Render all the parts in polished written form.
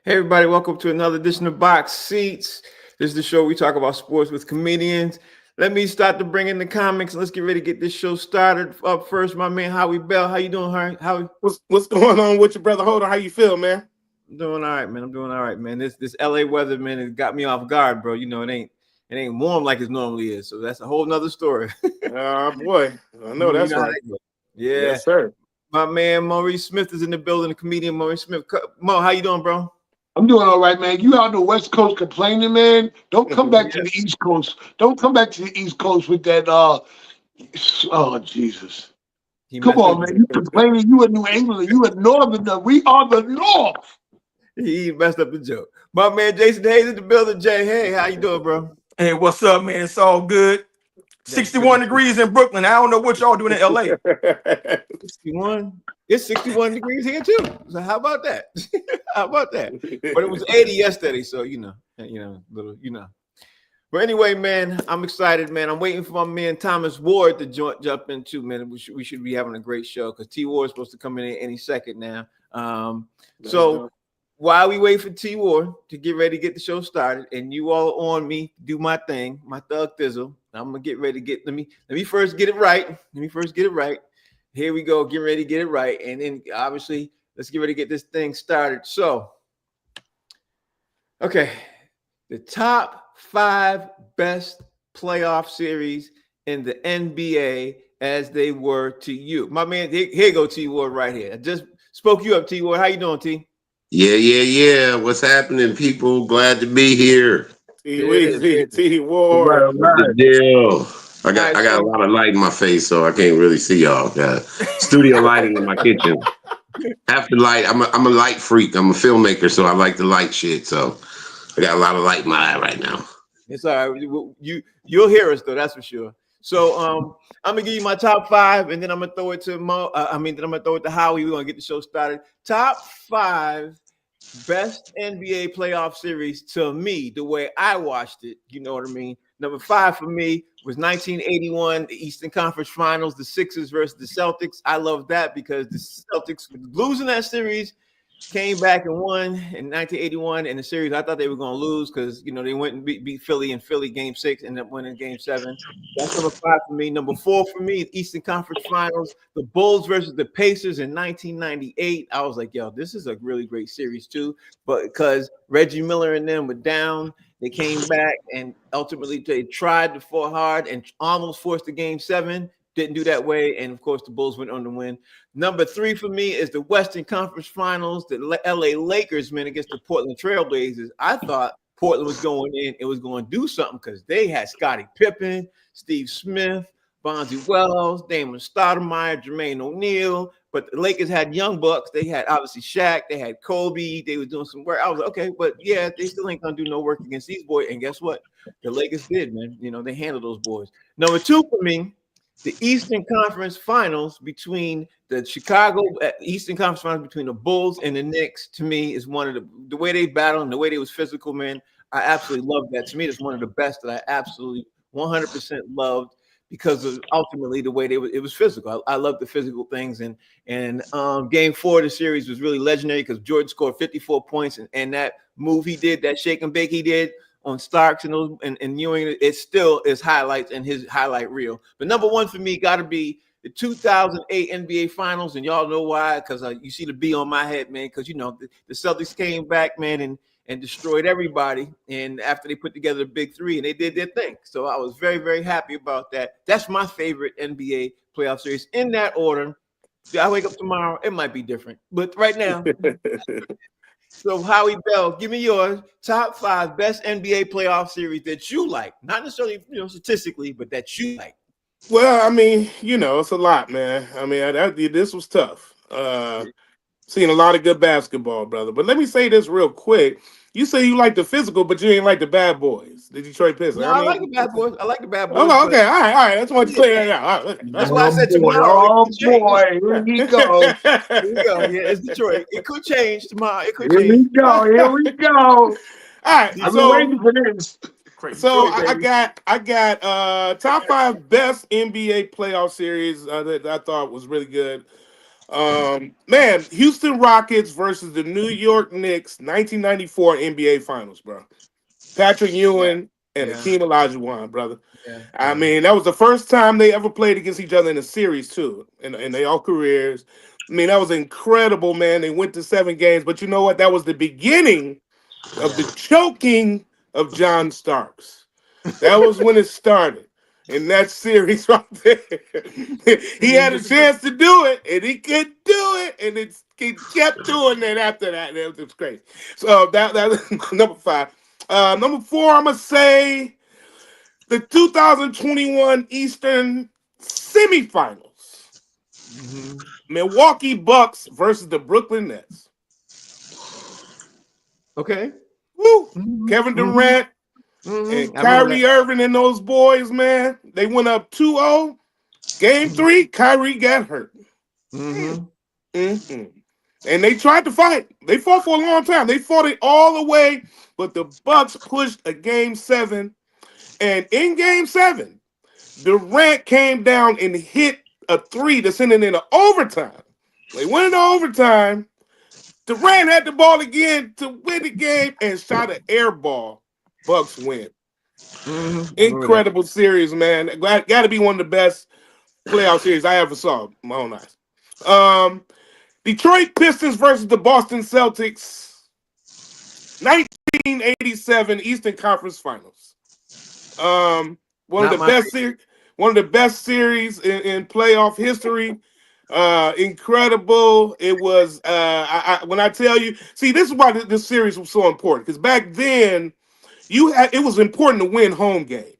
Hey everybody, welcome to another edition of Box Seats. This is the show we talk about sports with comedians. Let me start to bring in the comics. Let's get ready to get this show started. Up first, my man Howie Bell. How you doing, Howie? What's going on with your brother Holder? How you feel, man? I'm doing all right, man. I'm doing all right, man. This LA weather, man, it got me off guard, bro. You know, it ain't warm like it normally is. So that's a whole nother story. Boy, I know that's how right. that goes. Yeah. Yes, sir. My man Maurice Smith is in the building, the comedian Maurice Smith. Mo, how you doing, bro? I'm doing all right, man. You out on the West Coast complaining, man. Don't come back to the East Coast. Don't come back to the East Coast with that. Oh Jesus! Come on, man. You complaining? You in New England? You in Northern? We are the North. He messed up the joke. My man Jason Hayes in the building. Jay, hey, how you doing, bro? Hey, what's up, man? It's all good. 61 degrees in Brooklyn. I don't know what y'all doing in LA. 61. It's 61 degrees here too. So how about that? How about that? But it was 80 yesterday, so little. But anyway, man, I'm excited, man. I'm waiting for my man Thomas Ward to jump in too, man. We should be having a great show because T Ward is supposed to come in any second now. So while we wait for T Ward to get ready to get the show started, and you all on me, do my thing, my thug thizzle. I'm gonna get ready to get. Let me first get it right. Here we go. Get ready to get it right. And then obviously, let's get ready to get this thing started. So, okay. The top 5 best playoff series in the NBA as they were to you. My man, here go T Ward right here. I just spoke you up, T Ward. How you doing, T? Yeah. What's happening, people? Glad to be here. T Ward. What's the deal? I got a lot of light in my face, so I can't really see y'all. Got studio lighting in my kitchen. Half the light. I'm a light freak. I'm a filmmaker, so I like the light shit. So I got a lot of light in my eye right now. It's all right. You'll hear us though, that's for sure. So I'm gonna give you my top 5, and then I'm gonna throw it to Mo. Then I'm gonna throw it to Howie. We're gonna get the show started. Top 5 best NBA playoff series to me, the way I watched it. You know what I mean? Number 5 for me was 1981, the Eastern Conference Finals, the Sixers versus the Celtics. I love that because the Celtics losing that series came back and won in 1981 in the series. I thought they were going to lose because, they went and beat Philly in Philly game 6 and ended up winning game 7. That's number 5 for me. Number 4 for me, Eastern Conference Finals, the Bulls versus the Pacers in 1998. I was like, yo, this is a really great series too. But because Reggie Miller and them were down, they came back and ultimately they tried to fall hard and almost forced the game 7. Didn't do that way. And of course, the Bulls went on to win. Number 3 for me is the Western Conference Finals, the LA Lakers, man, against the Portland Trailblazers. I thought Portland was going in. It was going to do something because they had Scottie Pippen, Steve Smith, Bonzi Wells, Damon Stoudemire, Jermaine O'Neal. But the Lakers had young bucks. They had obviously Shaq. They had Kobe. They were doing some work. I was like, okay, but yeah, they still ain't going to do no work against these boys. And guess what? The Lakers did, man. They handled those boys. Number 2 for me, the Eastern Conference Finals between the Eastern Conference Finals between the Bulls and the Knicks, to me, is one of the way they battled and the way they was physical, man. I absolutely love that. To me, it's one of the best that I absolutely 100% loved because of ultimately the way it was physical. I love the physical things. And game 4 of the series was really legendary because Jordan scored 54 points and that move he did, that shake and bake he did on Starks and those and Ewing, it still is highlights in his highlight reel. But number 1 for me got to be the 2008 NBA Finals, and y'all know why? Because you see the B on my head, man. Because the Celtics came back, man, and destroyed everybody. And after they put together the big 3, and they did their thing, so I was very, very happy about that. That's my favorite NBA playoff series in that order. I wake up tomorrow, it might be different, but right now. So, Howie Bell, give me your top 5 best NBA playoff series that you like. Not necessarily, statistically, but that you like. Well, I mean, it's a lot, man. I mean, this was tough. Seen a lot of good basketball, brother. But let me say this real quick. You say you like the physical, but you ain't like the bad boys, the Detroit Pistons. No, I like the bad boys. I like the bad boys. Oh, okay. All right. That's what you clear that out. That's why I said tomorrow. Oh, boy. Here we go. Here we go. Yeah, it's Detroit. It could change tomorrow. It could Here change. we go. All right. I've been waiting for this. So I got top 5 best NBA playoff series that I thought was really good. Man, Houston Rockets versus the New York Knicks, 1994 NBA Finals, bro. Patrick Ewing and Hakeem Olajuwon, brother. Yeah. I mean, that was the first time they ever played against each other in a series, too, in their all careers. I mean, that was incredible, man. They went to 7 games, but you know what? That was the beginning of the choking of John Starks. That was when it started. In that series right there. He had a chance to do it, and he couldn't do it, and he kept doing it after that. It was crazy. So that number 5. Number 4, I'm going to say the 2021 Eastern semifinals. Milwaukee Bucks versus the Brooklyn Nets. Okay. Woo! Kevin Durant and Kyrie Irving and those boys, man. They went up 2-0. Game 3, Kyrie got hurt. And they tried to fight. They fought for a long time. They fought it all the way, but the Bucks pushed a Game 7. And in Game 7, Durant came down and hit a 3 to send it into overtime. They went into overtime. Durant had the ball again to win the game and shot an air ball. Bucks win. Incredible series, man. Got to be one of the best playoff series I ever saw in my own eyes. Detroit Pistons versus the Boston Celtics. 1987 Eastern Conference Finals. One of the best series in playoff history. Incredible. It was when I tell you, see, this is why this series was so important, because back then it was important to win home games.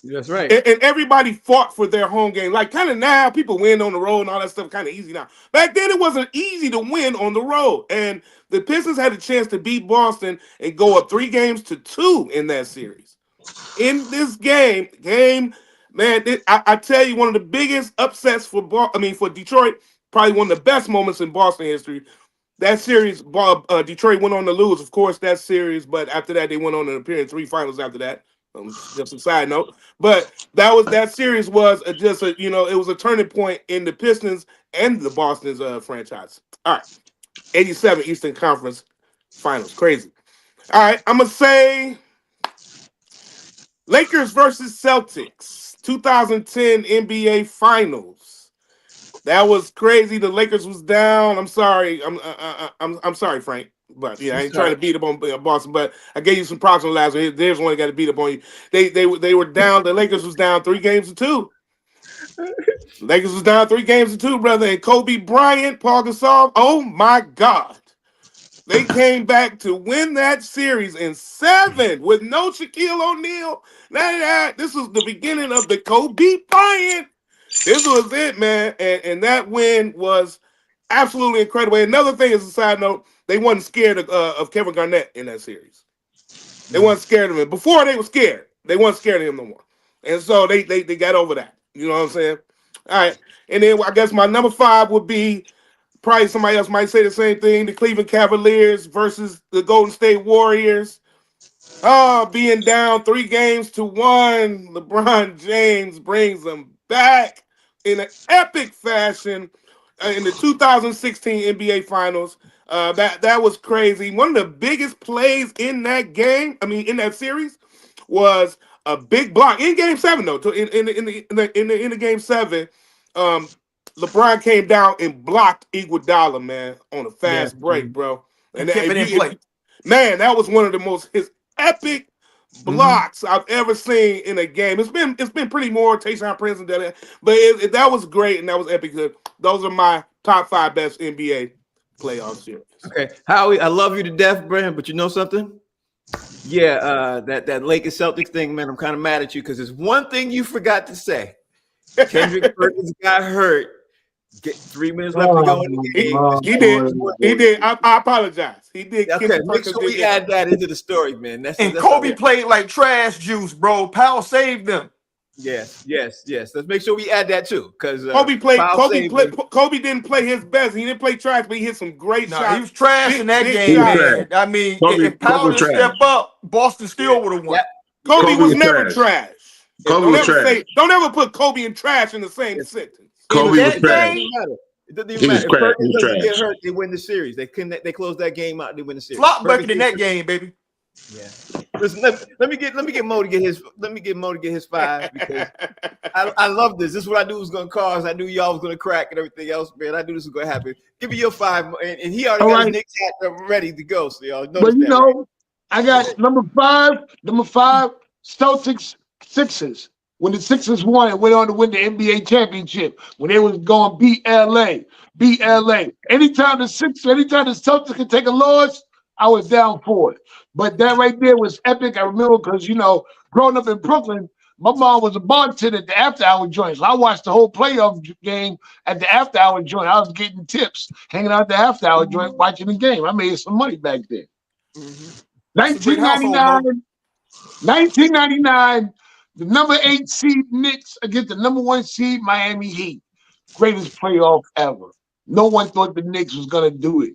That's right. And everybody fought for their home game. Like kind of now, people win on the road and all that stuff kind of easy now. Back then, it wasn't easy to win on the road. And the Pistons had a chance to beat Boston and go up 3-2 in that series. In this game, man, I tell you, one of the biggest upsets for Detroit, probably one of the best moments in Boston history. That series, Detroit went on to lose, of course, that series. But after that, they went on to appear in 3 finals after that. Just a side note, but that series was it was a turning point in the Pistons and the Boston's franchise. All right, 87 Eastern Conference Finals, crazy. All right, I'm gonna say Lakers versus Celtics, 2010 NBA Finals. That was crazy. The Lakers was down. I'm sorry. I'm sorry, Frank. But yeah, I ain't trying to beat up on Boston, but I gave you some props on the last one. There's one that got to beat up on you. They were down. The Lakers was down 3-2. Lakers was down 3-2, brother. And Kobe Bryant, Paul Gasol. Oh my God, they came back to win that series in 7 with no Shaquille O'Neal. This was the beginning of the Kobe Bryant. This was it, man. And that win was absolutely incredible. And another thing, as a side note, they wasn't scared of Kevin Garnett in that series. They wasn't scared of him. Before, they were scared. They wasn't scared of him no more. And so they got over that. You know what I'm saying? All right. And then I guess my number 5 would be, probably somebody else might say the same thing, the Cleveland Cavaliers versus the Golden State Warriors. Being down 3-1, LeBron James brings them back in an epic fashion in the 2016 NBA Finals. That was crazy. One of the biggest plays in that game, in that series, was a big block in Game 7. Though, in the Game 7, LeBron came down and blocked Iguodala, man, on a fast break, bro. And kept it in play. Man, that was one of his epic blocks I've ever seen in a game. It's been pretty more Tayshaun Prince and that, but that was great and that was epic. Those are my top 5 best NBA playoff series. Okay, Howie, I love you to death, Brandon, but you know something? Yeah, that Lakers Celtics thing, man, I'm kind of mad at you because there's one thing you forgot to say. Kendrick Perkins got hurt. 3 minutes left to go in the game. He did. I apologize. He did. Okay, make sure we add that into the story, man. That's Kobe played like trash juice, bro. Powell saved them. Yes. Let's make sure we add that too, because Kobe didn't play his best. He didn't play trash, but he hit some great shots. He was trash in that game, man. If Powell didn't step up, Boston still would have won. Kobe was never trash. Don't ever put Kobe and trash in the same sentence. Kobe was trash. It doesn't even He was matter. If crap. Perkins He was doesn't get trash. hurt, they win the series. They close that game out. They win the series. Flop bucket Perkins in that game, baby. Yeah. Listen, let me get Mo to get his 5 because I love this. This is what I knew was gonna cause. I knew y'all was gonna crack and everything else, man. I knew this was gonna happen. Give me your 5, and he already got his Knicks hat ready to go. So y'all know. But you know, I got number five, Celtics Sixers. When the Sixers won and went on to win the NBA championship, when they was going beat LA. Anytime the Celtics could take a loss, I was down for it. But that right there was epic. I remember because, growing up in Brooklyn, my mom was a bartender at the after-hour joint. So I watched the whole playoff game at the after-hour joint. I was getting tips, hanging out at the after-hour joint, watching the game. I made some money back then. Mm-hmm. 1999, the number 8 seed Knicks against the number 1 seed Miami Heat. Greatest playoff ever. No one thought the Knicks was going to do it.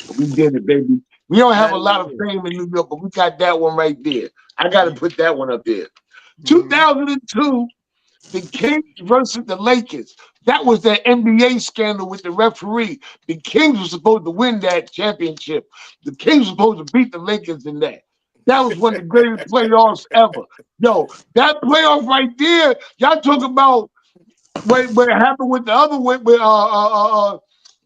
But we did it, baby. We don't have a lot of fame in New York, but we got that one right there. I got to put that one up there. 2002, the Kings versus the Lakers. That was that NBA scandal with the referee. The Kings were supposed to win that championship. The Kings were supposed to beat the Lakers in that. That was one of the greatest playoffs ever. Yo, that playoff right there, y'all talk about what happened with the other one,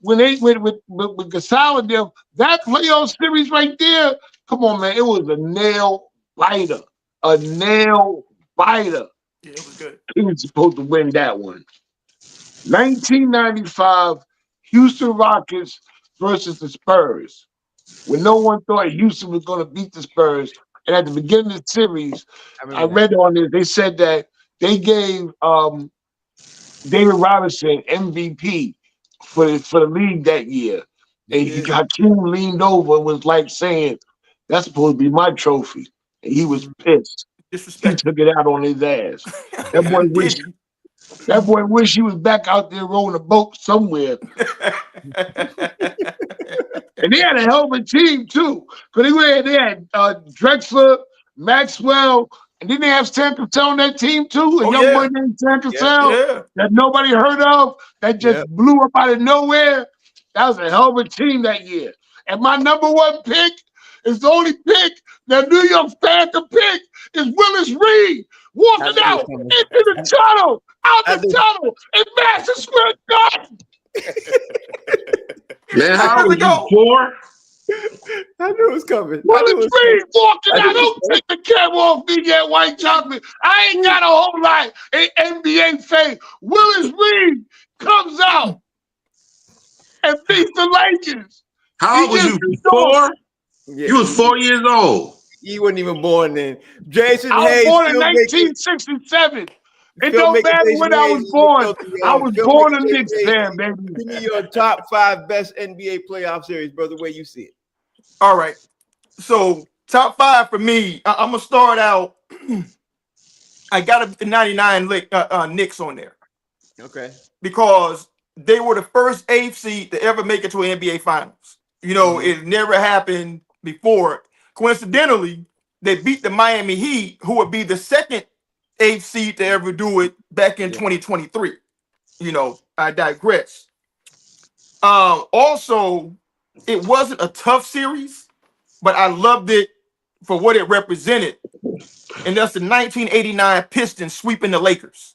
when they with Gasol and them, that playoff series right there, come on, man, it was a nail biter. Yeah, it was good. He was supposed to win that one. 1995, Houston Rockets versus the Spurs. When no one thought Houston was going to beat the Spurs. And at the beginning of the series, I read on this, they said that they gave David Robinson MVP for the league that year. And Hakeem leaned over and was like saying, that's supposed to be my trophy. And he was pissed. He took it out on his ass. That boy wish he was back out there rowing a boat somewhere. And they had a hell of a team too. Because they had Drexler, Maxwell, and then they have Sam Cassell on that team too. A young boy named Sam Cassell that nobody heard of, that just blew up out of nowhere. That was a hell of a team that year. And my number 1 pick is the only pick that New York fan can pick is Willis Reed walking out into the tunnel, in Madison Square Garden. Man, how old are you, 4? I knew it was coming. Willis Reed walking out. Don't take the camera off me yet, White Chocolate. I ain't got a whole lot in NBA fame. Willis Reed comes out and beats the Lakers. How old was you? 4? Yeah. You was 4 years old. You wasn't even born then. Jason I was Hayes. born in 1967. It don't matter when I was born. I was born a Knicks fan, baby. Give me your top 5 best NBA playoff series, brother, where you see it. All right. So top 5 for me. I'm gonna start out. I got the 99 Knicks on there. Okay. Because they were the first 8th seed to ever make it to an NBA Finals. It never happened before. Coincidentally, they beat the Miami Heat, who would be the second 8th seed to ever do it back in 2023. I digress. Also, it wasn't a tough series, but I loved it for what it represented. And that's the 1989 Pistons sweeping the Lakers.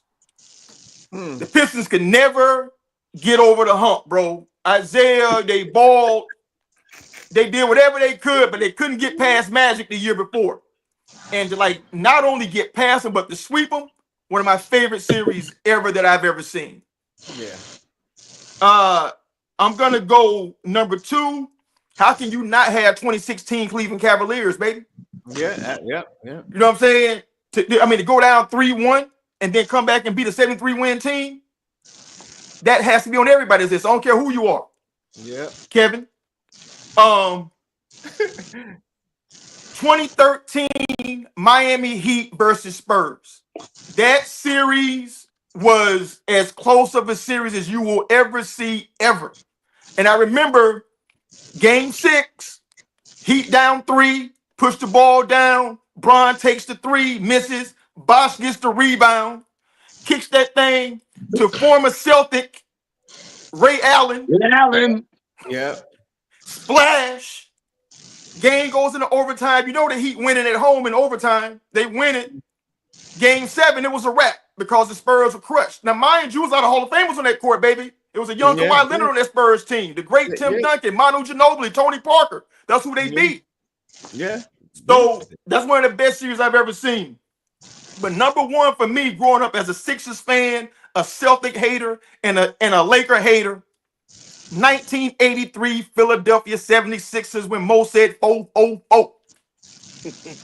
The Pistons could never get over the hump, bro. Isaiah, they balled. They did whatever they could, but they couldn't get past Magic the year before. And to not only get past them, but to sweep them, one of my favorite series ever that I've ever seen. Yeah. I'm gonna go number 2. How can you not have 2016 Cleveland Cavaliers, baby? Yeah. You know what I'm saying? To go down 3-1 and then come back and beat a 73 win team. That has to be on everybody's list. I don't care who you are. Yeah. Kevin. 2013 Miami Heat versus Spurs. That series was as close of a series as you will ever see, ever. And I remember game 6, Heat down 3, push the ball down. Bron takes the 3, misses. Bosh gets the rebound, kicks that thing to former Celtic Ray Allen. Yeah. Splash. Game goes into overtime. You know the Heat winning at home in overtime. They win it. Game 7, it was a wrap because the Spurs were crushed. Now, mind you, it was a lot of Hall of Famers on that court, baby. It was a young Kawhi Leonard on that Spurs team. The great Tim Duncan, Manu Ginobili, Tony Parker. That's who they beat. Yeah. So that's one of the best series I've ever seen. But number one for me, growing up as a Sixers fan, a Celtic hater, and a Laker hater, 1983 Philadelphia 76ers when Mo said 4-0-4.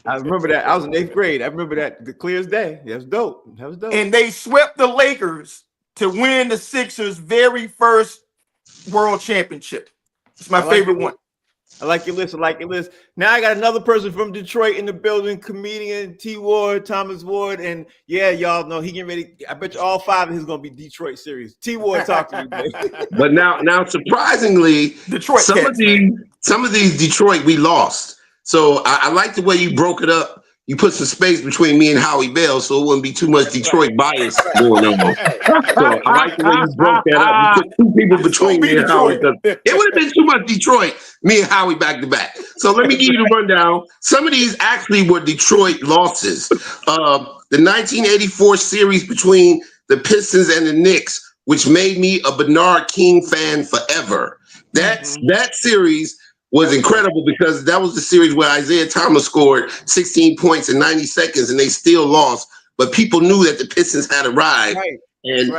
I remember that. I was in 8th grade. I remember that the clear as day. That was dope. That was dope. And they swept the Lakers to win the Sixers' very first world championship. It's my favorite one. I like your list. I like your list. Now I got another person from Detroit in the building, comedian T. Ward, Thomas Ward. And yeah, y'all know he getting ready. I bet you all 5 of his going to be Detroit series. T. Ward, talk to me, baby. But now, surprisingly, Detroit some of these Detroit we lost. So I like the way you broke it up. You put some space between me and Howie Bell, so it wouldn't be too much Detroit bias going on. So I like the way you broke that up. You put 2 people between me and Howie. It would have been too much Detroit, me and Howie back to back. So let me give you the rundown. Some of these actually were Detroit losses. The 1984 series between the Pistons and the Knicks, which made me a Bernard King fan forever. That series was incredible because that was the series where Isaiah Thomas scored 16 points in 90 seconds and they still lost. But people knew that the Pistons had arrived. Right. And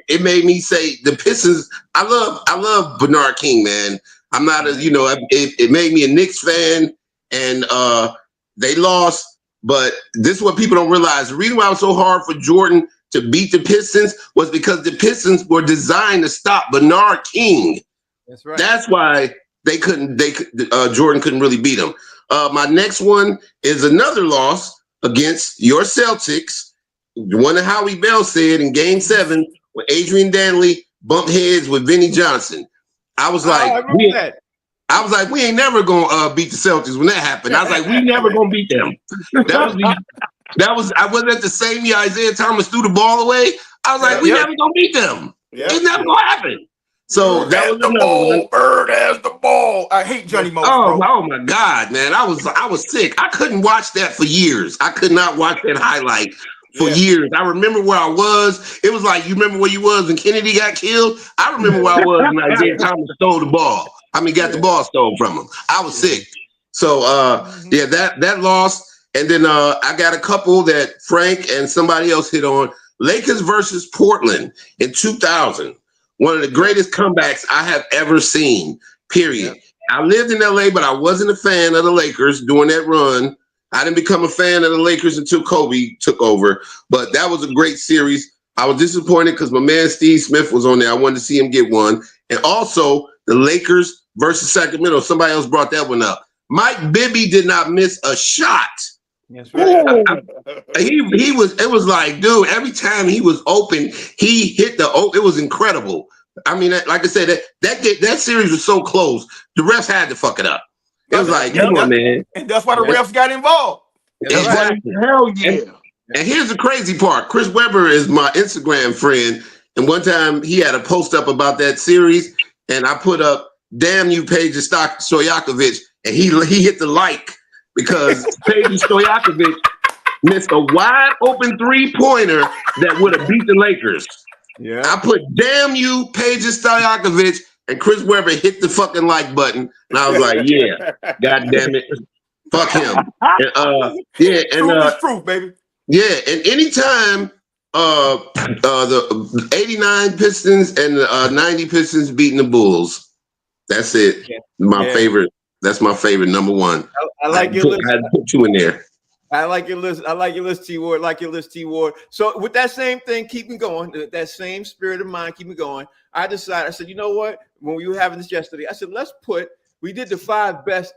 it made me say the Pistons, I love Bernard King, man. I'm not it made me a Knicks fan and they lost. But this is what people don't realize. The reason why it was so hard for Jordan to beat the Pistons was because the Pistons were designed to stop Bernard King. That's right. That's why Jordan couldn't really beat him. My next one is another loss against your Celtics. The one that Howie Bell said in Game 7 when Adrian Dantley bumped heads with Vinnie Johnson. I was like, we ain't never gonna beat the Celtics when that happened. I was like, we never gonna beat them. I wasn't at the same year Isaiah Thomas threw the ball away. I was like, we never gonna beat them. It's never gonna happen. So that was the ball. Bird has the ball. I hate Johnny Mo. Oh my God, man! I was sick. I couldn't watch that for years. I could not watch that highlight for years. I remember where I was. It was like, you remember where you was when Kennedy got killed? I remember where I was when Isaiah Thomas stole the ball. Got the ball stolen from him. I was sick. So that loss. And then I got a couple that Frank and somebody else hit on. Lakers versus Portland in 2000. One of the greatest comebacks I have ever seen, period. Yep. I lived in LA, but I wasn't a fan of the Lakers during that run. I didn't become a fan of the Lakers until Kobe took over, but that was a great series. I was disappointed because my man Steve Smith was on there. I wanted to see him get one. And also the Lakers versus Sacramento. Somebody else brought that one up. Mike Bibby did not miss a shot. That's right. It was like, dude, every time he was open, he hit it was incredible. I mean, like I said, that series was so close. The refs had to fuck it up. It was like, come on, man. And that's why the refs got involved. Exactly. Hell yeah. And here's the crazy part. Chris Webber is my Instagram friend. And one time he had a post up about that series. And I put up, damn you, Peja Stojakovic. And he hit the like. Because Peja Stojakovic missed a wide open 3-pointer that would have beat the Lakers. Yeah. I put damn you, Peja Stojakovic, and Chris Webber hit the fucking like button. And I was like, yeah, god damn it. Fuck him. And, truth, baby. Yeah, and anytime the 89 Pistons and the 90 Pistons beating the Bulls, that's it. Yeah. My favorite. That's my favorite, number one. I like your list. I had to put 2 in there. I like your list. I like your list, T. Ward. Like your list, T. Ward. So with that same thing, keep me going. That same spirit of mind, keep me going. I said, you know what? When we were having this yesterday, I said, we did the 5 best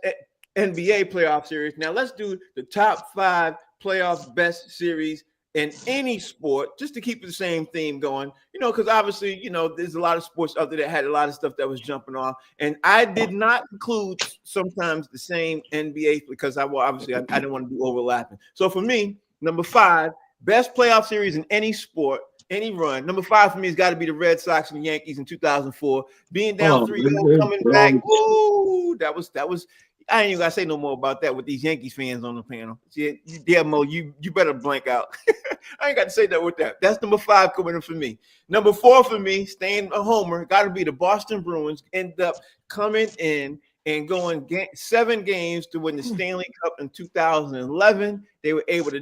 NBA playoff series. Now let's do the top 5 playoff best series in any sport, just to keep the same theme going, because obviously, there's a lot of sports out there that had a lot of stuff that was jumping off. And I did not include sometimes the same NBA because I didn't want to do overlapping. So for me, number 5, best playoff series in any sport, any run. Number 5 for me has got to be the Red Sox and the Yankees in 2004. Being down 3-0, man. coming back. Ooh, that was. I ain't even gotta say no more about that with these Yankees fans on the panel. Yeah, Mo, you better blank out. I ain't got to say that with that. That's number 5 coming in for me. Number 4 for me, staying a homer, got to be the Boston Bruins. End up coming in and going 7 games to win the Stanley Cup in 2011. They were able to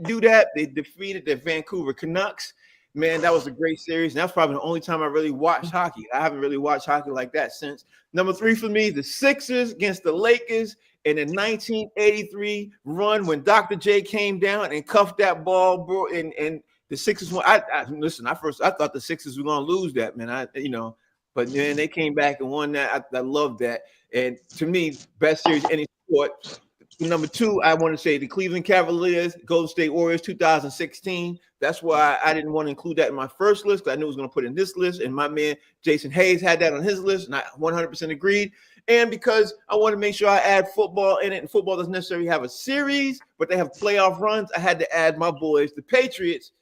do that. They defeated the Vancouver Canucks. Man, that was a great series. And that's probably the only time I really watched hockey. I haven't really watched hockey like that since. Number 3 for me, the Sixers against the Lakers in the 1983 run when Dr. J came down and cuffed that ball, bro. And the Sixers won. Listen, I thought the Sixers were going to lose that, man. But then they came back and won that. I love that. And to me, best series any sport. Number 2, I want to say the Cleveland Cavaliers, Golden State Warriors, 2016. That's why I didn't want to include that in my first list because I knew I was going to put it in this list. And my man Jason Hayes had that on his list, and I 100% agreed. And because I want to make sure I add football in it, and football doesn't necessarily have a series, but they have playoff runs, I had to add my boys, the Patriots,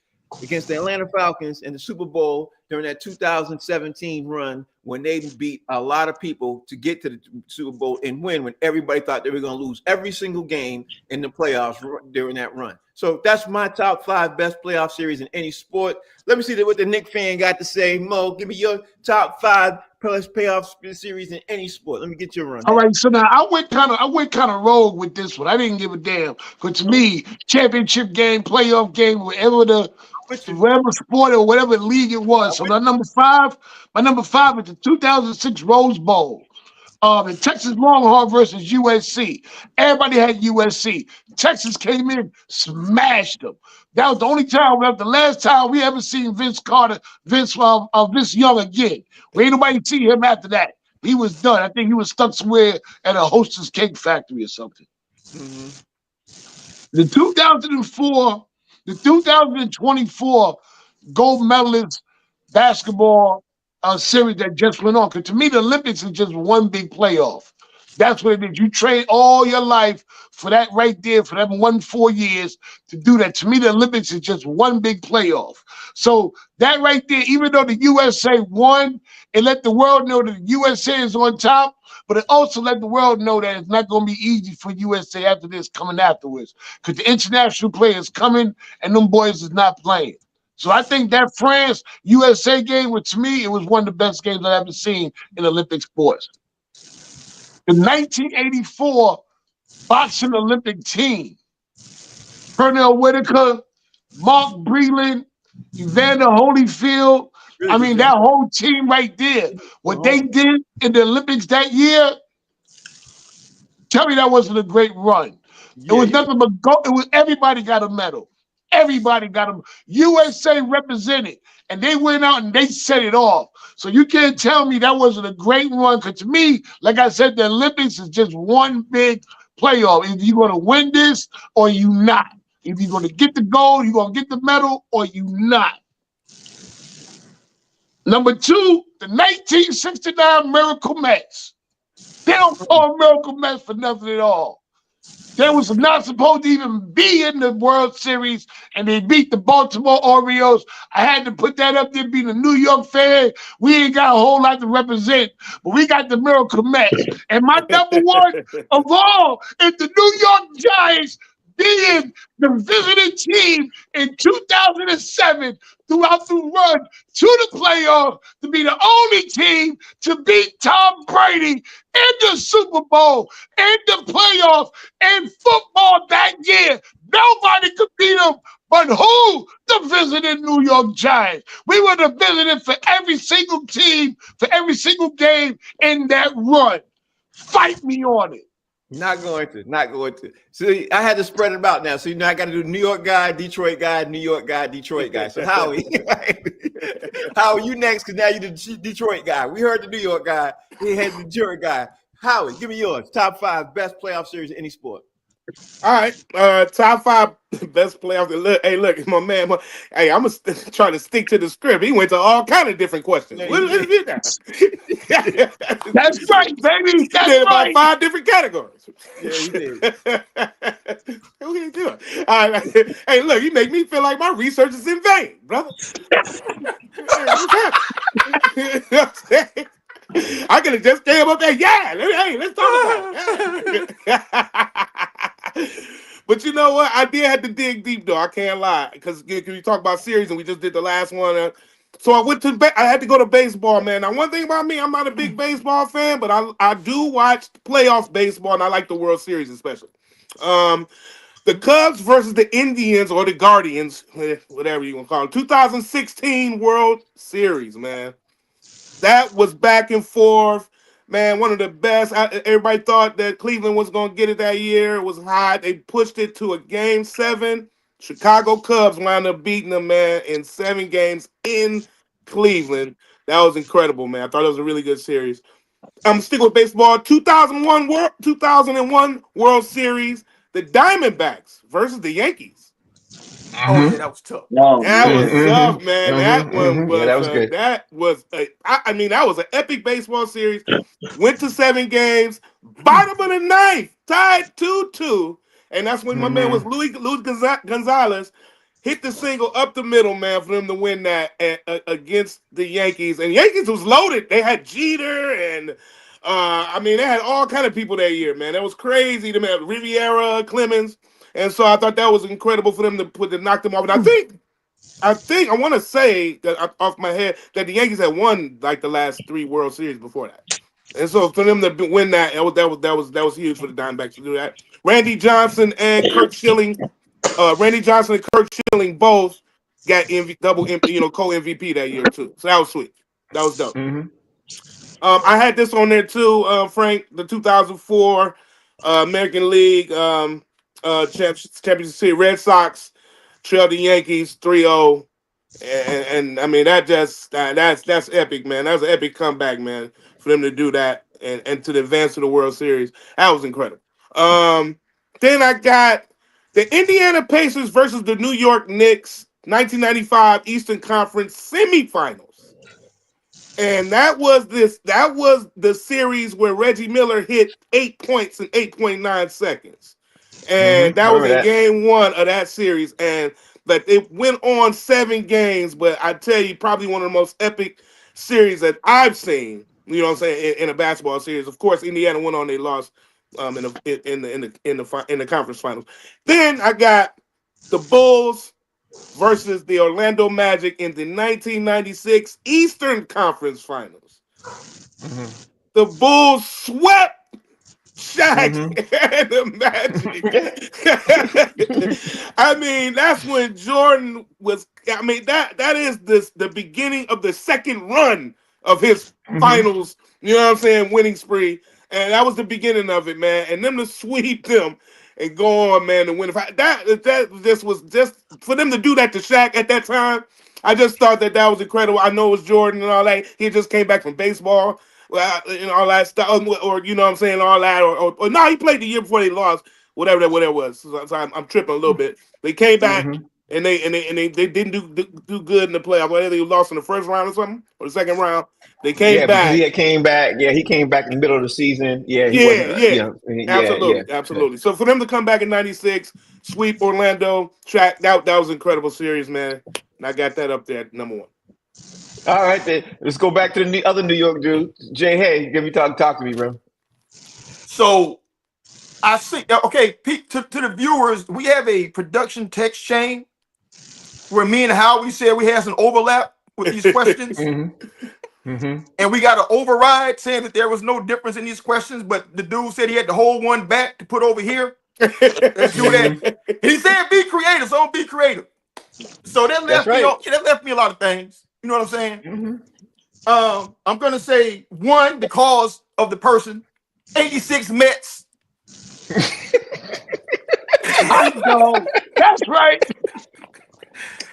against the Atlanta Falcons in the Super Bowl during that 2017 run when they beat a lot of people to get to the Super Bowl and win when everybody thought they were going to lose every single game in the playoffs during that run. So that's my top 5 best playoff series in any sport. Let me see what the Knicks fan got to say. Mo, give me your top 5 playoff series in any sport. Let me get your run. All right, so now I went kind of rogue with this one. I didn't give a damn. But to me, championship game, playoff game, whatever sport or whatever league it was. So my number 5 is the 2006 Rose Bowl. The Texas Longhorns versus USC. Everybody had USC. Texas came in, smashed them. That was the only time, the last time we ever seen Vince Young again. We ain't nobody see him after that. He was done. I think he was stuck somewhere at a Hostess Cake Factory or something. Mm-hmm. The 2024 gold medalist basketball series that just went on. Because to me, the Olympics is just one big playoff. That's what it is. You train all your life for that right there, for them 4 years to do that. To me, the Olympics is just one big playoff. So that right there, even though the USA won, it let the world know that the USA is on top, but it also let the world know that it's not going to be easy for USA after this coming afterwards. Because the international players coming and them boys is not playing. So I think that France-USA game, to me, it was one of the best games I've ever seen in Olympic sports. The 1984 boxing Olympic team, Pernell Whitaker, Mark Breland, Evander Holyfield. I mean, that whole team right there, what they did in the Olympics that year, tell me that wasn't a great run. It was nothing but everybody got a medal. Everybody got them. USA represented, and they went out and they set it off. So you can't tell me that wasn't a great run. Because to me, like I said, the Olympics is just one big playoff. Either you're going to win this or you not. If you're going to get the gold, you're going to get the medal, or you not. Number 2, the 1969 Miracle Mets. They don't call Miracle Mets for nothing at all. They was not supposed to even be in the World Series, and they beat the Baltimore Orioles. I had to put that up there, being a New York fan. We ain't got a whole lot to represent, but we got the Miracle Mets. And my number 1 of all is the New York Giants being the visiting team in 2007 throughout the run to the playoff to be the only team to beat Tom Brady in the Super Bowl, in the playoff, in football that year. Nobody could beat them but who? The visiting New York Giants. We were the visiting for every single team, for every single game in that run. Fight me on it. Not going to. See, I had to spread it out now. So I got to do New York guy, Detroit guy, New York guy, Detroit guy. So Howie, Howie, you next because now you're the Detroit guy. We heard the New York guy. We had the Detroit guy. Howie, give me yours. Top 5 best playoff series in any sport. All right. Top 5 best playoffs. Look, my man. Hey, I'm trying to stick to the script. He went to all kind of different questions. Yeah, What he is did. it now? That's right, baby. He That's did about right. 5 different categories. Yeah, he did. What are you doing? All right. Hey, look, you make me feel like my research is in vain, brother. Hey, what's happening? You know what I'm saying? I could have just came up there. Yeah, let's talk about it. But you know what? I did have to dig deep, though. I can't lie, because you talk about series, and we just did the last one. So I went to. I had to go to baseball, man. Now, one thing about me, I'm not a big baseball fan, but I do watch playoff baseball, and I like the World Series especially. The Cubs versus the Indians or the Guardians, whatever you want to call them, 2016 World Series, man. That was back and forth, man. One of the best. Everybody thought that Cleveland was going to get it that year. It was hot. They pushed it to a game 7. Chicago Cubs wound up beating them, man, in 7 games in Cleveland. That was incredible, man. I thought it was a really good series. I'm sticking with baseball. 2001 World Series. The Diamondbacks versus the Yankees. Oh yeah, that was tough. Oh, That was man. tough, man. That one was Yeah, that was good. I mean, that was an epic baseball series. Went to 7 games, bottom of the 9th, tied 2-2. And that's when my man was Luis Gonzalez hit the single up the middle, man, for them to win that against the Yankees. And Yankees was loaded. They had Jeter and I mean, they had all kind of people that year, man. That was crazy. They had Riviera, Clemens. And so I thought that was incredible for them to knock them off. And I think I want to say that off my head that the Yankees had won like the last 3 World Series before that. And so for them to win that was huge for the Diamondbacks to do that. Randy Johnson and Kurt Schilling both got double co-MVP that year too. So that was sweet. That was dope. I had this on there too, Frank, the 2004 American League Championship Series. Red Sox trailed the Yankees 3-0. And I mean that's epic, man. That was an epic comeback, man, for them to do that and to advance to the World Series. That was incredible. Then I got the Indiana Pacers versus the New York Knicks 1995 Eastern Conference semifinals. And that was the series where Reggie Miller hit 8 points in 8.9 seconds. And that was in game 1 of that series. And but it went on 7 games, but I tell you, probably one of the most epic series that I've seen. You know what I'm saying in a basketball series. Of course, Indiana went on; they lost in the conference finals. Then I got the Bulls versus the Orlando Magic in the 1996 Eastern Conference Finals. The Bulls swept Shaq and the Magic. I mean, that's when Jordan was. I mean, that is the beginning of the second run of his finals. You know what I'm saying? Winning spree, and that was the beginning of it, man. And them to sweep them and go on, man, and win. That this was just for them to do that to Shaq at that time. I just thought that was incredible. I know it was Jordan and all that. He just came back from baseball. And all that stuff, or you know what I'm saying, all that, or no, he played the year before they lost, whatever that was. So I'm tripping a little bit. They came back and they didn't do good in the playoffs. Whether they lost in the first round or something, or the second round, they came back. He came back. Yeah, he came back in the middle of the season. Absolutely. So for them to come back in '96, sweep Orlando, track that was an incredible series, man. And I got that up there at number 1. All right, then let's go back to the other New York dude, Jay Hay. Give me talk to me, bro. So I see. Okay, Pete, to the viewers, we have a production text chain where me and Howie said we had some overlap with these questions, and we got an override saying that there was no difference in these questions, but the dude said he had to hold one back to put over here. Let's do that. He said be creative, so don't be creative. So that left me a lot of things. You know what I'm saying? I'm gonna say 1 because of the person. 86 Mets. I know. That's right.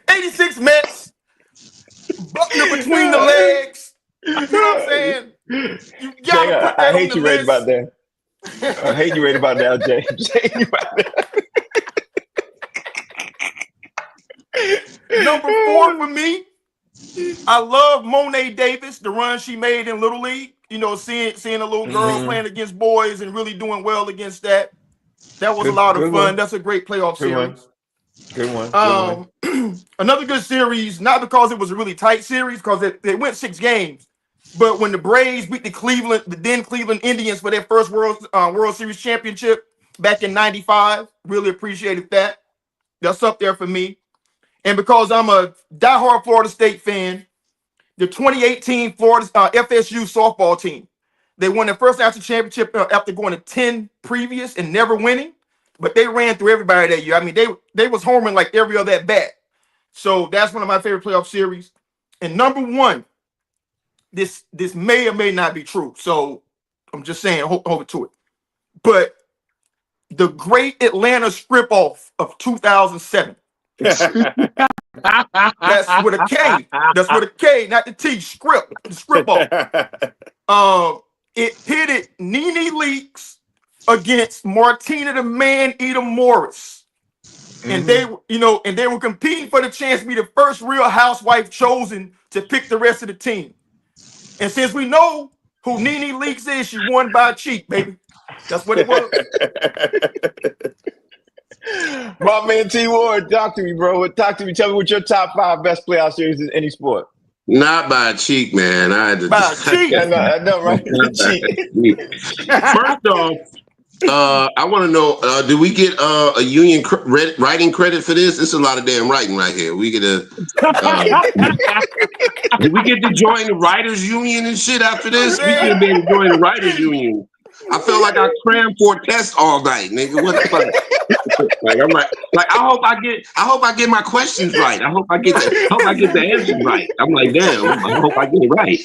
86 Mets. Buckner between the legs. You know what I'm saying? You gotta put that I hate you right about that. I hate you right about now, James. Hate you about now. Number 4 for me, I love Monet Davis, the run she made in Little League. You know, seeing a little girl playing against boys and really doing well against that. That was a lot of fun. One. That's a great playoff series. Good one. Another good series, not because it was a really tight series, because they went 6 games, but when the Braves beat the then Cleveland Indians for their first World Series championship back in '95, really appreciated that. That's up there for me. And because I'm a diehard Florida State fan, the 2018 Florida FSU softball team, they won their first national championship after going to 10 previous and never winning. But they ran through everybody that year. I mean, they was homering like every other at bat. So that's one of my favorite playoff series. And number 1, this may or may not be true. So I'm just saying, hold it to it. But the Great Atlanta Strip Off of 2007. That's with a K. That's with a K, not the T. Strip. The Strip Off. It pitted Nene Leakes against Martina the Man Eater Morris. And they were competing for the chance to be the first Real Housewife chosen to pick the rest of the team. And since we know who Nene Leakes is, she won by a cheat, baby. That's what it was. My man T Ward, talk to me, bro. Talk to me. Tell me what your top 5 best playoff series in any sport. Not by a cheek, man. I had to. By a cheek. I know, right? First off, I want to know: do we get a union writing credit for this? This is a lot of damn writing right here. We get a. Do we get to join the writers' union and shit after this? We could have been joining the writers' union. I felt like I crammed for a test all night, nigga. What the fuck? I'm like I hope I get my questions right. I hope I get the answers right. I'm like, damn. I hope I get it right.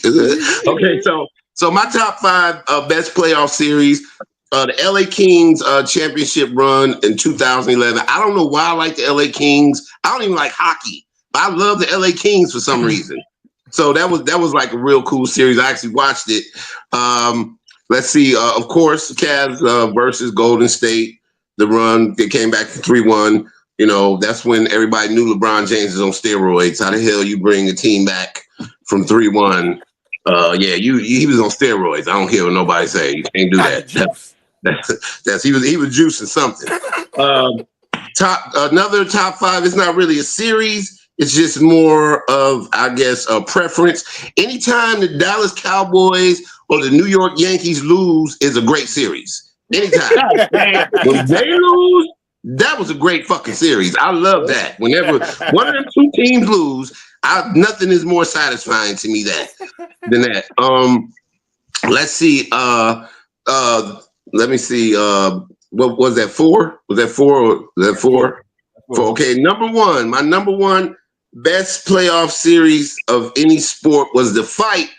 Okay, so my top 5 best playoff series. The LA Kings championship run in 2011. I don't know why I like the LA Kings. I don't even like hockey, but I love the LA Kings for some reason. So that was like a real cool series. I actually watched it. Let's see. Of course, Cavs versus Golden State. The run, they came back 3-1. You know, that's when everybody knew LeBron James is on steroids. How the hell you bring a team back from 3-1? He was on steroids. I don't hear what nobody say. You can't do that. He was juicing something. Another top 5. It's not really a series. It's just more of, I guess, a preference. Anytime the Dallas Cowboys or the New York Yankees lose is a great series. Anytime. When they lose, that was a great fucking series. I love that. Whenever one of them 2 teams lose, nothing is more satisfying to me than that. Let's see. Let me see. What was that 4? Was that 4 or was that 4? 4. Okay, my number 1 best playoff series of any sport was the fight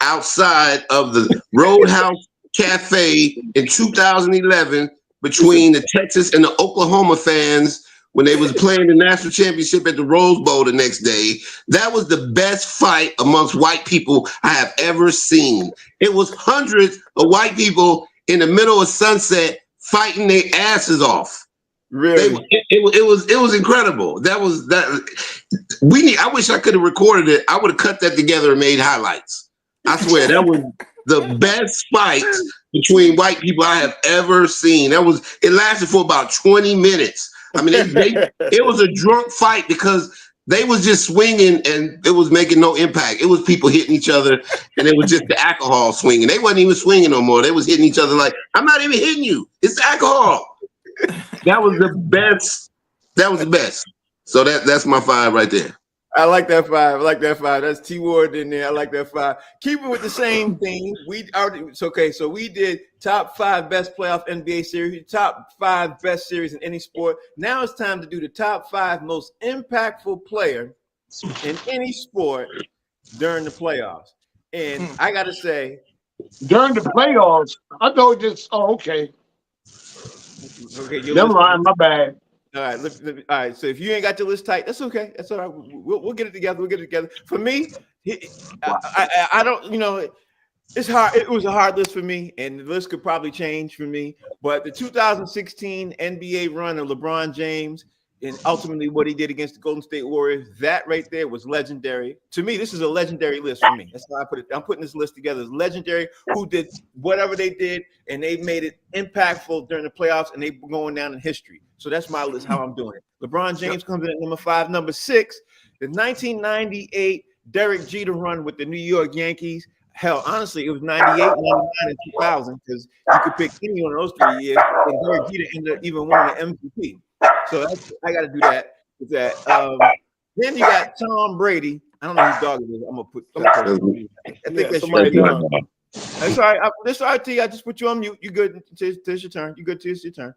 outside of the Roadhouse Cafe in 2011 between the Texas and the Oklahoma fans when they was playing the national championship at the Rose Bowl the next day. That was the best fight amongst white people I have ever seen. It was hundreds of white people in the middle of Sunset fighting their asses off. Really? It was incredible. I wish I could have recorded it. I would have cut that together and made highlights. I swear that was the best fight between white people I have ever seen. It lasted for about 20 minutes. I mean, it was a drunk fight because they was just swinging and it was making no impact. It was people hitting each other and it was just the alcohol swinging. They wasn't even swinging no more. They was hitting each other like, I'm not even hitting you. It's the alcohol. That was the best. That was the best. So that's my 5 right there. I like that 5. That's T Ward in there. I like that 5. Keep it with the same thing. So we did top 5 best playoff NBA series, top 5 best series in any sport. Now it's time to do the top 5 most impactful player in any sport during the playoffs. And I gotta say, during the playoffs, I know this. Oh, okay. Never mind. My bad. All right, all right. So if you ain't got your list tight, that's okay. That's all right. We'll get it together. For me, I don't. It's hard. It was a hard list for me, and the list could probably change for me. But the 2016 NBA run of LeBron James and ultimately what he did against the Golden State Warriors, that right there was legendary. To me, this is a legendary list for me. That's how I put it. I'm putting this list together as legendary, who did whatever they did, and they made it impactful during the playoffs, and they were going down in history. So that's my list, how I'm doing it. LeBron James comes in at number 5. Number 6, the 1998 Derek Jeter run with the New York Yankees. Hell, honestly, it was 98, 99, and 2000 because you could pick any one of those 3 years, and Derek Jeter ended up even winning the MVP. So I got to do that. With that. Then you got Tom Brady. I don't know whose dog it is. I'm gonna put. I think that's somebody. That's all right. That's all right, T. I just put you on mute. You good? It's your turn. You good? It's your turn.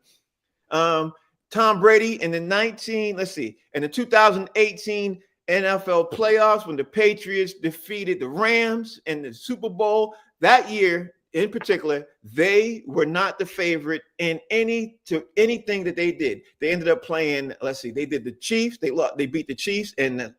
Tom Brady in the in the 2018 NFL playoffs when the Patriots defeated the Rams in the Super Bowl that year. In particular, they were not the favorite in anything that they did. They ended up playing. They did the Chiefs. They beat the Chiefs and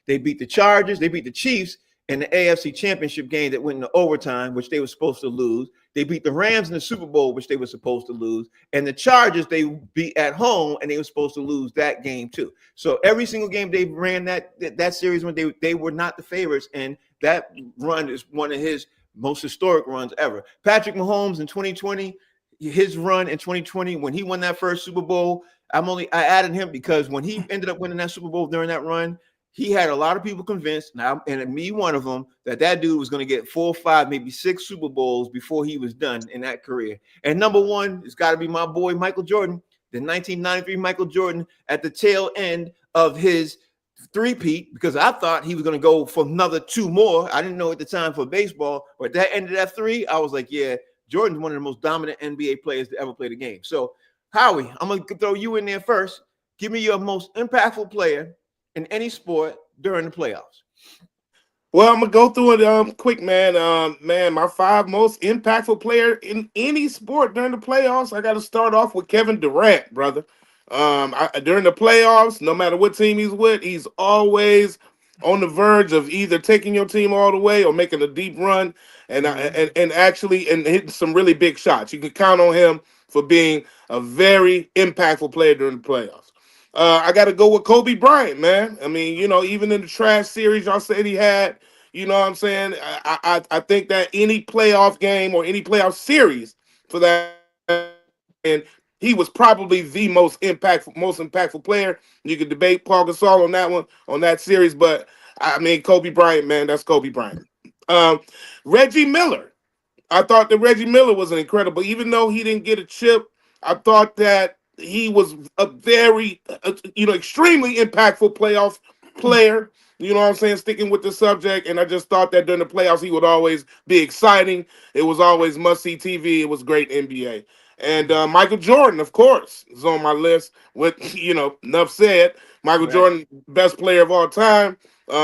they beat the Chargers. They beat the Chiefs in the AFC Championship game that went into overtime, which they were supposed to lose. They beat the Rams in the Super Bowl, which they were supposed to lose, and the Chargers they beat at home, and they were supposed to lose that game too. So every single game they ran that series when they were not the favorites, and that run is one of his most historic runs ever. Patrick Mahomes in 2020, his run in 2020 when he won that first Super Bowl, I added him because when he ended up winning that Super Bowl during that run, he had a lot of people convinced, and me one of them, that dude was going to get 4, 5, maybe 6 Super Bowls before he was done in that career. And number 1, it's got to be my boy Michael Jordan, the 1993 Michael Jordan at the tail end of his three-peat, because I thought he was going to go for another 2 more. I didn't know at the time for baseball, but that ended at 3. I was like, yeah, Jordan's one of the most dominant NBA players to ever play the game. So, Howie, I'm going to throw you in there first. Give me your most impactful player in any sport during the playoffs. Well, I'm gonna go through it quick, man. My 5 most impactful player in any sport during the playoffs. I got to start off with Kevin Durant, brother. During the playoffs, no matter what team he's with, he's always on the verge of either taking your team all the way or making a deep run and actually hitting some really big shots. You can count on him for being a very impactful player during the playoffs. I got to go with Kobe Bryant, man. I mean, even in the trash series y'all said he had, you know what I'm saying? I think that any playoff game or any playoff series for that, and he was probably the most impactful player. You could debate Paul Gasol on that one, on that series, but I mean, Kobe Bryant, man, that's Kobe Bryant. Reggie Miller. I thought that Reggie Miller was an incredible, even though he didn't get a chip, I thought that he was a very, extremely impactful playoff player. You know what I'm saying? Sticking with the subject. And I just thought that during the playoffs, he would always be exciting. It was always must-see TV. It was great NBA. And Michael Jordan, of course, is on my list. With, enough said. Michael Jordan, best player of all time,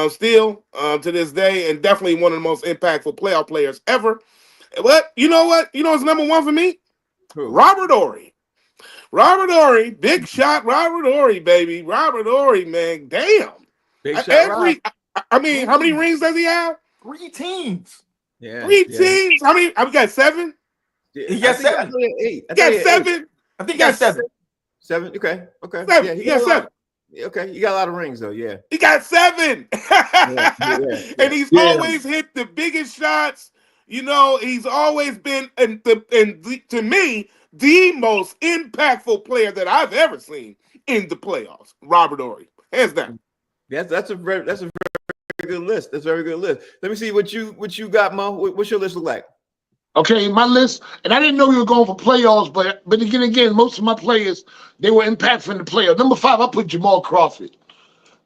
still to this day, and definitely one of the most impactful playoff players ever. But you know what? You know what's number 1 for me? Who? Robert Horry. Robert Horry, big shot, Robert Horry, baby. Robert Horry, man, damn. Big shot, how many rings does he have? 3 teams. Yeah. 3 teams? How many? We got 7? He got 7. 8. He got 7? I think he got 7. 7. Okay. 7. Yeah, he got 7. Okay, you got a lot of rings though. Yeah. He got 7. And he's always hit the biggest shots. He's always been, to me, the most impactful player that I've ever seen in the playoffs. Robert Horry, hands down. That's a very good list. That's a very good list. Let me see what you got, Mo. What's your list look like? Okay, my list, and I didn't know we were going for playoffs, but again, most of my players, they were impactful in the playoffs. Number 5, I put Jamal Crawford.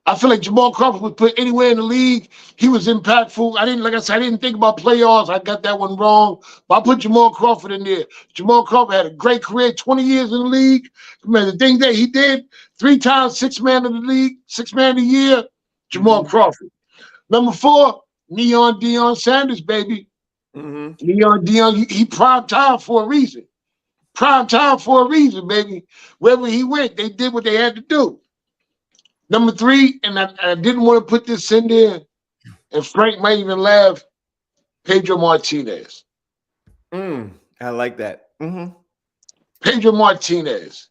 I feel like Jamal Crawford was put anywhere in the league. He was impactful. I didn't think about playoffs. I got that one wrong. But I put Jamal Crawford in there. Jamal Crawford had a great career, 20 years in the league. Man, the thing that he did, 3 times 6 man of the league, 6 man of the year, Jamal Crawford. Number 4, Neon Deion Sanders, baby. Mm-hmm. Neon Deion, he prime time for a reason. Prime time for a reason, baby. Wherever he went, they did what they had to do. Number 3, and I didn't want to put this in there, and Frank might even laugh. Pedro Martinez. I like that. Pedro Martinez.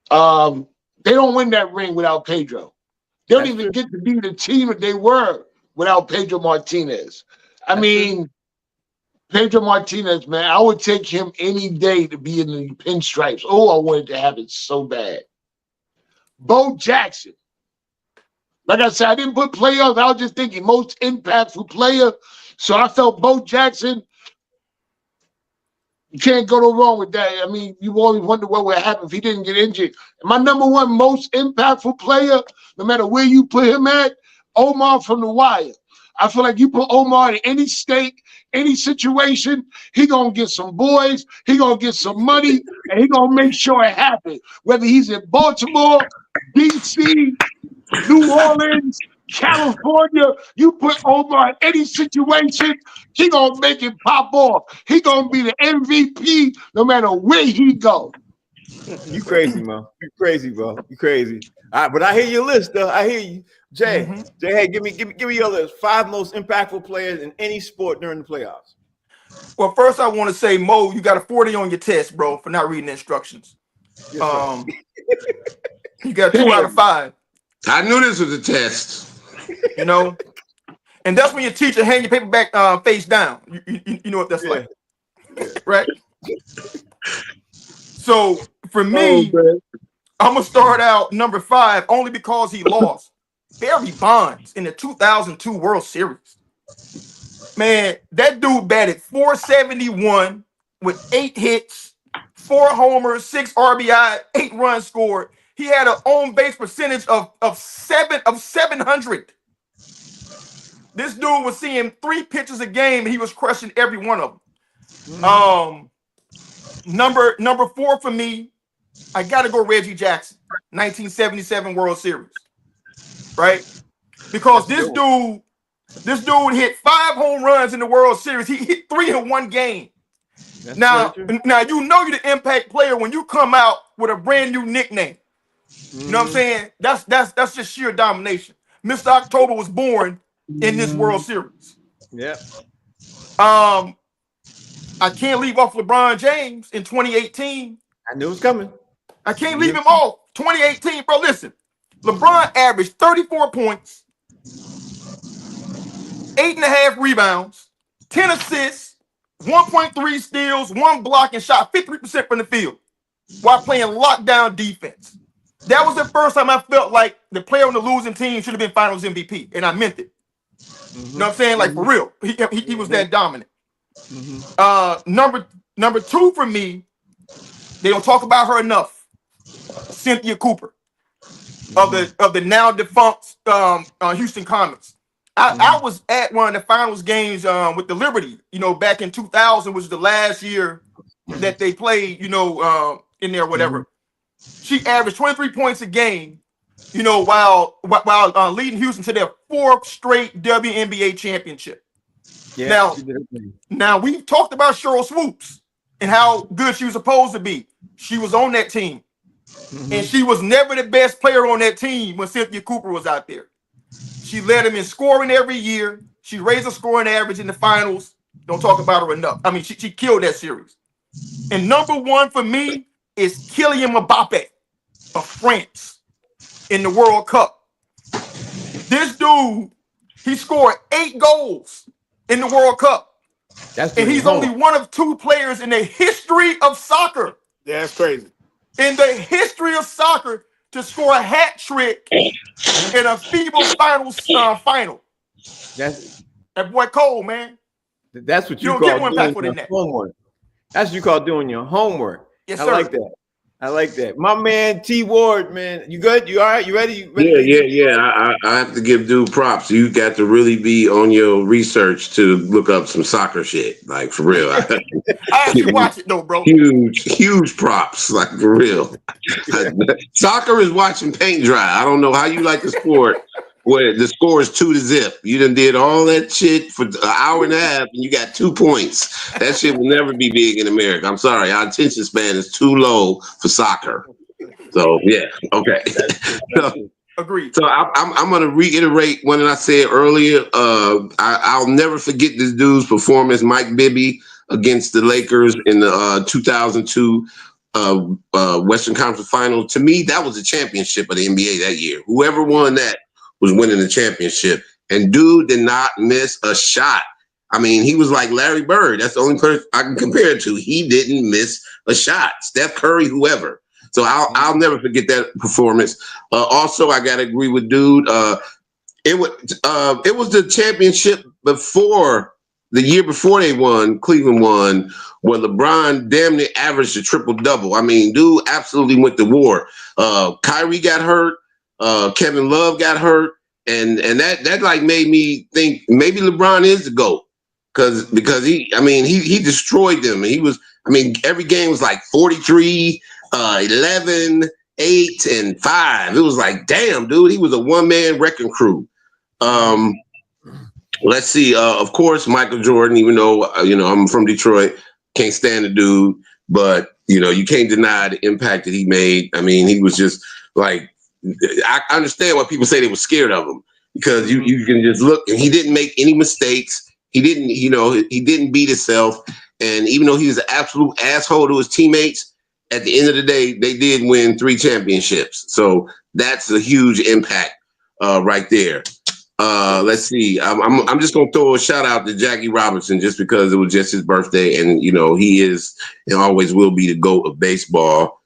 They don't win that ring without Pedro. They don't even get to be the team that they were without Pedro Martinez. I mean, Pedro Martinez, man, I would take him any day to be in the pinstripes. Oh, I wanted to have it so bad. Bo Jackson. Like I said, I didn't put playoffs. I was just thinking most impactful player. So I felt Bo Jackson. You can't go no wrong with that. I mean, you always wonder what would happen if he didn't get injured. My number one most impactful player, no matter where you put him at, Omar from The Wire. I feel like you put Omar in any state, any situation, he gonna get some boys, he gonna get some money, and he gonna make sure it happens. Whether he's in Baltimore, DC, New Orleans, California, you put Omar in any situation, he gonna make it pop off. He gonna be the MVP no matter where he go. You crazy, man. You crazy, bro. You crazy. All right, but I hear your list, though. I hear you. Jay, Jay, hey, give me your list. 5 most impactful players in any sport during the playoffs. Well, first I want to say, Mo, you got a 40 on your test, bro, for not reading the instructions. Yes, you got 2 out of 5. I knew this was a test. You know, and that's when your teacher hand your paper back face down. You know what that's like, right? So for me, I'm gonna start out number 5 only because he lost. Barry Bonds in the 2002 World Series. Man, that dude batted .471 with 8 hits, 4 homers, 6 RBI, 8 runs scored. He had an on-base percentage of 700. This dude was seeing 3 pitches a game, and he was crushing every one of them. Number 4 for me, I gotta go Reggie Jackson, 1977 World Series, right? Because this dude hit 5 home runs in the World Series. He hit 3 in one game. Now you know you're the impact player when you come out with a brand new nickname. You know what I'm saying? That's just sheer domination. Mr. October was born in this World Series. Yeah. I can't leave off LeBron James in 2018. I knew it was coming. I can't leave him off. 2018, bro. Listen, LeBron averaged 34 points, 8.5 rebounds, 10 assists, 1.3 steals, 1 block, and shot 53% from the field while playing lockdown defense. That was the first time I felt like the player on the losing team should have been Finals MVP, and I meant it. You know what I'm saying? Like, for real. He was that dominant. Number 2 for me, they don't talk about her enough. Cynthia Cooper of the now defunct Houston Comets. I was at one of the finals games with the Liberty, back in 2000, which was the last year that they played, in there, whatever. She averaged 23 points a game, while leading Houston to their 4th straight WNBA championship. Yeah, now we've talked about Cheryl Swoops and how good she was supposed to be. She was on that team. And she was never the best player on that team when Cynthia Cooper was out there. She led them in scoring every year. She raised the scoring average in the finals. Don't talk about her enough. I mean, she killed that series. And number 1 for me is Kylian Mbappe of France in the World Cup. This dude, he scored 8 goals in the World Cup. And he's only one of 2 players in the history of soccer. Yeah, that's crazy. In the history of soccer to score a hat trick in a FIBA finals final. That boy Cole, man. That's what you don't call get one back doing your homework. That's what you call doing your homework. Yes, I sir. like that. I like that. My man T Ward, man. You good? You all right? You ready? Yeah. I have to give due props. You got to really be on your research to look up some soccer shit. Like, for real. I actually watch it though, bro. Huge props. Like, for real. Soccer is watching paint dry. I don't know how you like the sport where the score is 2-0. You done did all that shit for an hour and a half and you got 2 points. That shit will never be big in America. I'm sorry. Our attention span is too low for soccer. So, yeah. Okay. Agreed. So I'm going to reiterate what I said earlier. I'll never forget this dude's performance, Mike Bibby, against the Lakers in the 2002 Western Conference Finals. To me, that was a championship of the NBA that year. Whoever won that was winning the championship. And dude did not miss a shot. I mean, he was like Larry Bird. That's the only person I can compare it to. He didn't miss a shot. Steph Curry, whoever. So I'll never forget that performance. Also, I gotta agree with dude. It was the championship before the year before they won. Cleveland won, where LeBron damn near averaged a triple double. I mean, dude absolutely went to war. Kyrie got hurt. Kevin Love got hurt, and that like made me think maybe LeBron is the GOAT because he destroyed them. He was. I mean, every game was like 43. 11, 8, and 5. It was like, damn, dude, he was a one-man wrecking crew. Let's see. Of course, Michael Jordan, even though, I'm from Detroit, can't stand the dude, but, you can't deny the impact that he made. I mean, he was just like, I understand why people say they were scared of him because you can just look and he didn't make any mistakes. He didn't, he didn't beat himself. And even though he was an absolute asshole to his teammates, at the end of the day, they did win 3 championships. So that's a huge impact right there. Let's see. I'm just going to throw a shout out to Jackie Robinson just because it was just his birthday. And, he is and always will be the GOAT of baseball.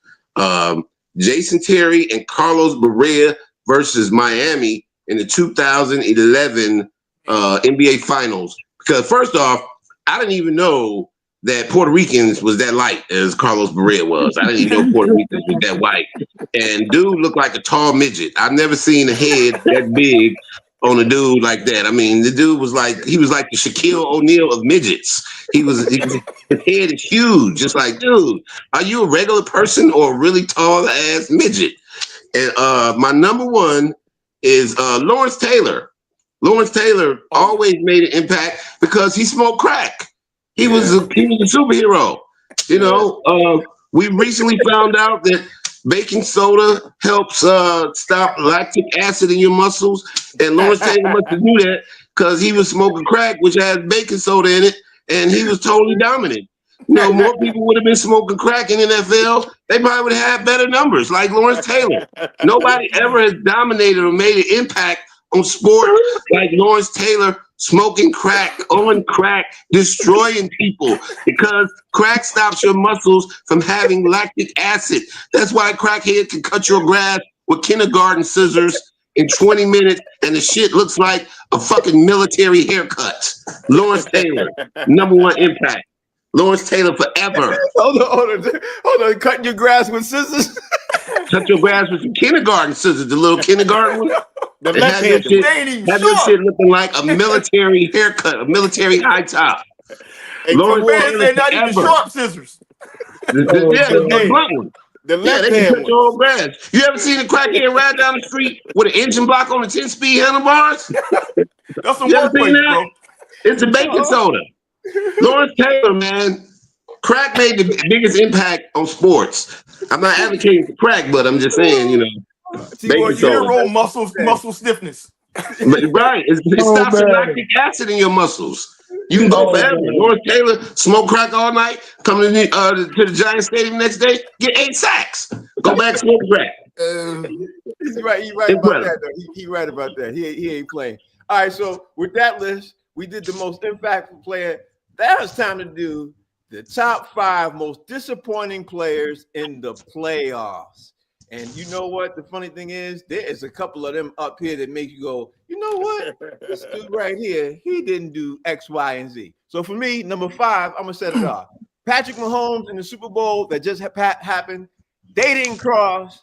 Jason Terry and Carlos Correa versus Miami in the 2011 NBA Finals. Because first off, I didn't even know that Puerto Ricans was that light as Carlos Correa was. I didn't even know Puerto Ricans was that white. And dude looked like a tall midget. I've never seen a head that big on a dude like that. I mean, the dude was like the Shaquille O'Neal of midgets. His head is huge. Just like, dude, are you a regular person or a really tall ass midget? And my number one is Lawrence Taylor. Lawrence Taylor always made an impact because he smoked crack. He was a superhero. We recently found out that baking soda helps stop lactic acid in your muscles. And Lawrence Taylor must have knew that because he was smoking crack, which had baking soda in it, and he was totally dominant. More people would have been smoking crack in the NFL. They probably would have had better numbers like Lawrence Taylor. Nobody ever has dominated or made an impact on sport like Lawrence Taylor. Smoking crack, on crack, destroying people because crack stops your muscles from having lactic acid. That's why a crackhead can cut your grass with kindergarten scissors in 20 minutes and the shit looks like a fucking military haircut. Lawrence Taylor, number one impact. Lawrence Taylor forever. Hold on. Cutting your grass with scissors? Cut your grass with some kindergarten scissors, the little kindergarten one. The have your shit looking like a military haircut, a military high top. Lawrence Taylor, they're not even sharp scissors. The blunt one. The left they can hand cut your own grass. You ever seen a crackhead ride down the street with an engine block on the 10-speed handlebars? That's some work place, bro. It's a baking soda. Lawrence Taylor, man. Crack made the biggest impact on sports. I'm not advocating for crack, but I'm just saying, baking soda. Muscle stiffness. Right. It stops the lactic acid in your muscles. You can go forever. Lawrence Taylor, smoke crack all night, come to the Giants Stadium next day, get 8 sacks. Go back, smoke crack. He's right about that, though. He's right about that. He ain't playing. All right, so with that list, we did the most impactful player. Now it's time to do the top 5 most disappointing players in the playoffs. And you know what? The funny thing is, there is a couple of them up here that make you go, you know what? This dude right here, he didn't do X, Y, and Z. So for me, number 5, I'm going to set it off. Patrick Mahomes in the Super Bowl that just happened, they didn't cross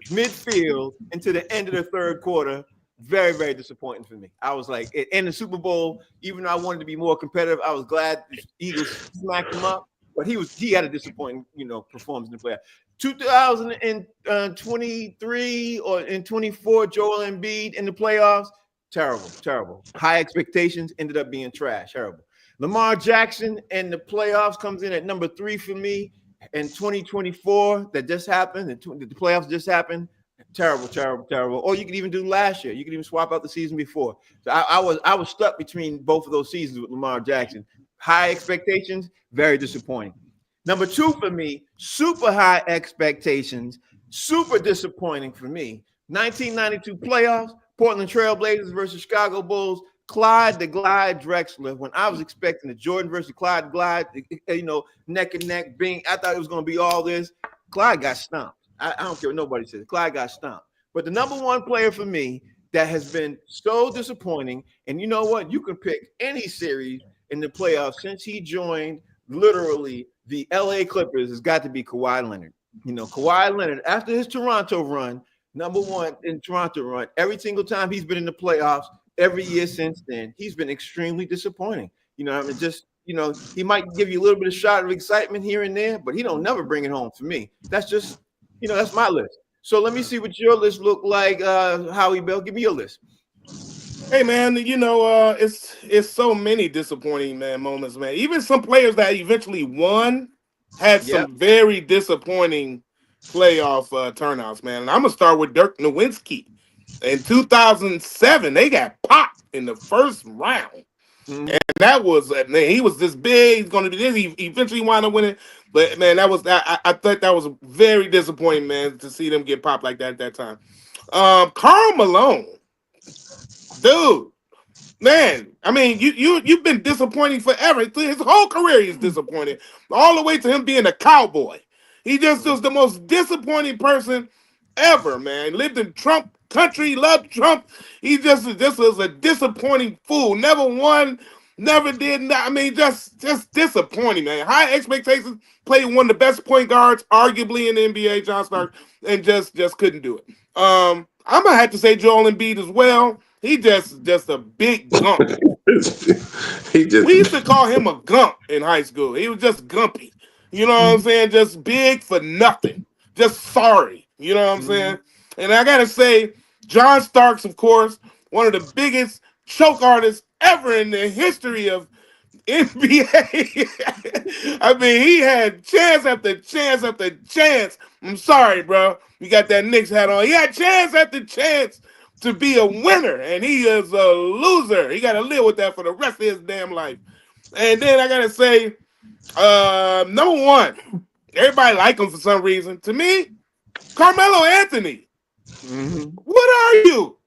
midfield into the end of the third quarter. Very, very disappointing for me. I was like, in the Super Bowl, even though I wanted to be more competitive, I was glad the Eagles smacked him up. But he had a disappointing, performance in the playoffs. 2023 or in 24, Joel Embiid in the playoffs, terrible. High expectations ended up being trash, terrible. Lamar Jackson in the playoffs comes in at number 3 for me. In 2024, that just happened. The playoffs just happened. Terrible, terrible, terrible. Or you could even do last year. You could even swap out the season before. So I was stuck between both of those seasons with Lamar Jackson. High expectations, very disappointing. Number 2 for me, super high expectations, super disappointing for me. 1992 playoffs, Portland Trailblazers versus Chicago Bulls. Clyde the Glide Drexler. When I was expecting the Jordan versus Clyde Glide, neck and neck, being, I thought it was going to be all this. Clyde got stomped. I don't care what nobody says. Clyde got stomped. But the number 1 player for me that has been so disappointing, and you know what? You can pick any series in the playoffs since he joined literally the LA Clippers has got to be Kawhi Leonard. Kawhi Leonard, after his Toronto run, number 1 in Toronto run, every single time he's been in the playoffs, every year since then, he's been extremely disappointing. He might give you a little bit of shot of excitement here and there, but he don't never bring it home for me. That's just, that's my list. So let me see what your list look like. Howie Bell, give me your list. Hey man, it's so many disappointing moments, man. Even some players that eventually won had some very disappointing playoff turnouts, man. And I'm gonna start with Dirk Nowitzki. In 2007, they got popped in the first round. Mm-hmm. And that was, he was this big, he's going to be this. He eventually wound up winning. But, man, I thought that was very disappointing, man, to see them get popped like that at that time. Karl Malone. Dude. Man, I mean, you've been disappointing forever. His whole career he's disappointed. All the way to him being a Cowboy. He just was the most disappointing person ever, man. Lived in Trump country, loved Trump. He just was a disappointing fool. Never won, never did. I mean, just disappointing, man. High expectations. Played one of the best point guards, arguably in the NBA, John Stark, and just couldn't do it. I'm gonna have to say Joel Embiid as well. He just a big gump. We used to call him a gump in high school. He was just gumpy. You know what I'm saying? Just big for nothing. Just sorry. You know what I'm saying? And I gotta say, John Starks, of course, one of the biggest choke artists ever in the history of NBA. I mean, he had chance after chance after chance. I'm sorry, bro. You got that Knicks hat on. He had chance after chance to be a winner, and he is a loser. He got to live with that for the rest of his damn life. And then I gotta say, number 1, everybody like him for some reason. To me, Carmelo Anthony. Mm-hmm. What are you?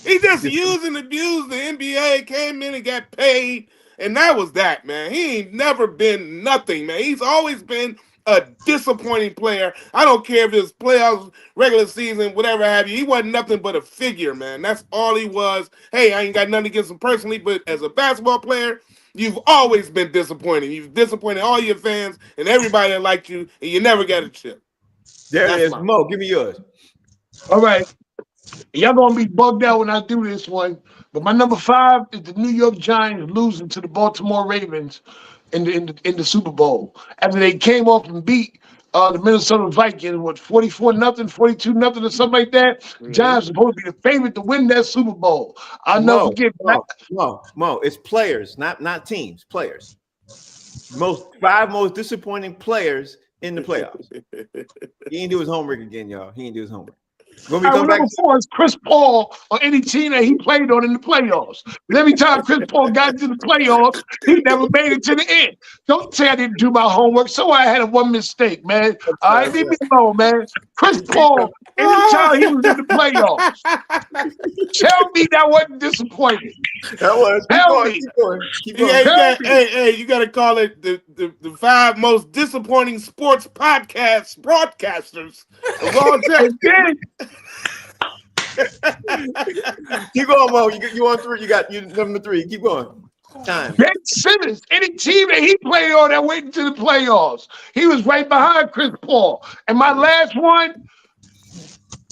He just used and abused the NBA, came in and got paid, and that was that, man. He ain't never been nothing, man. He's always been a disappointing player. I don't care if it's playoffs, regular season, whatever have you. He wasn't nothing but a figure, man. That's all he was. Hey, I ain't got nothing against him personally, but as a basketball player, you've always been disappointing. You've disappointed all your fans and everybody that liked you, and you never got a chip. There it is. Mo, give me yours. All right. Y'all gonna be bugged out when I do this one. But my number 5 is the New York Giants losing to the Baltimore Ravens in the Super Bowl. After they came off and beat the Minnesota Vikings, 44-0, 42-0, or something like that. Mm-hmm. Giants are supposed to be the favorite to win that Super Bowl. I'll never forget. Mo, it's players, not teams, players. 5 most disappointing players in the playoffs. He didn't do his homework again, y'all. He didn't do his homework. When we come back, before is Chris Paul or any team that he played on in the playoffs. But every time Chris Paul got into the playoffs, he never made it to the end. Don't say I didn't do my homework. So I had one mistake, man. All right, leave me alone, man. Chris Paul, anytime he was in the playoffs, tell me that wasn't disappointing. That was. Tell me. Keep going. Hey, you got to call it the 5 most disappointing sports broadcasters of all time. Keep going, Mo. You on 3. You got number 3. Keep going. Time. Ben Simmons, any team that he played on that went into the playoffs, he was right behind Chris Paul. And my last one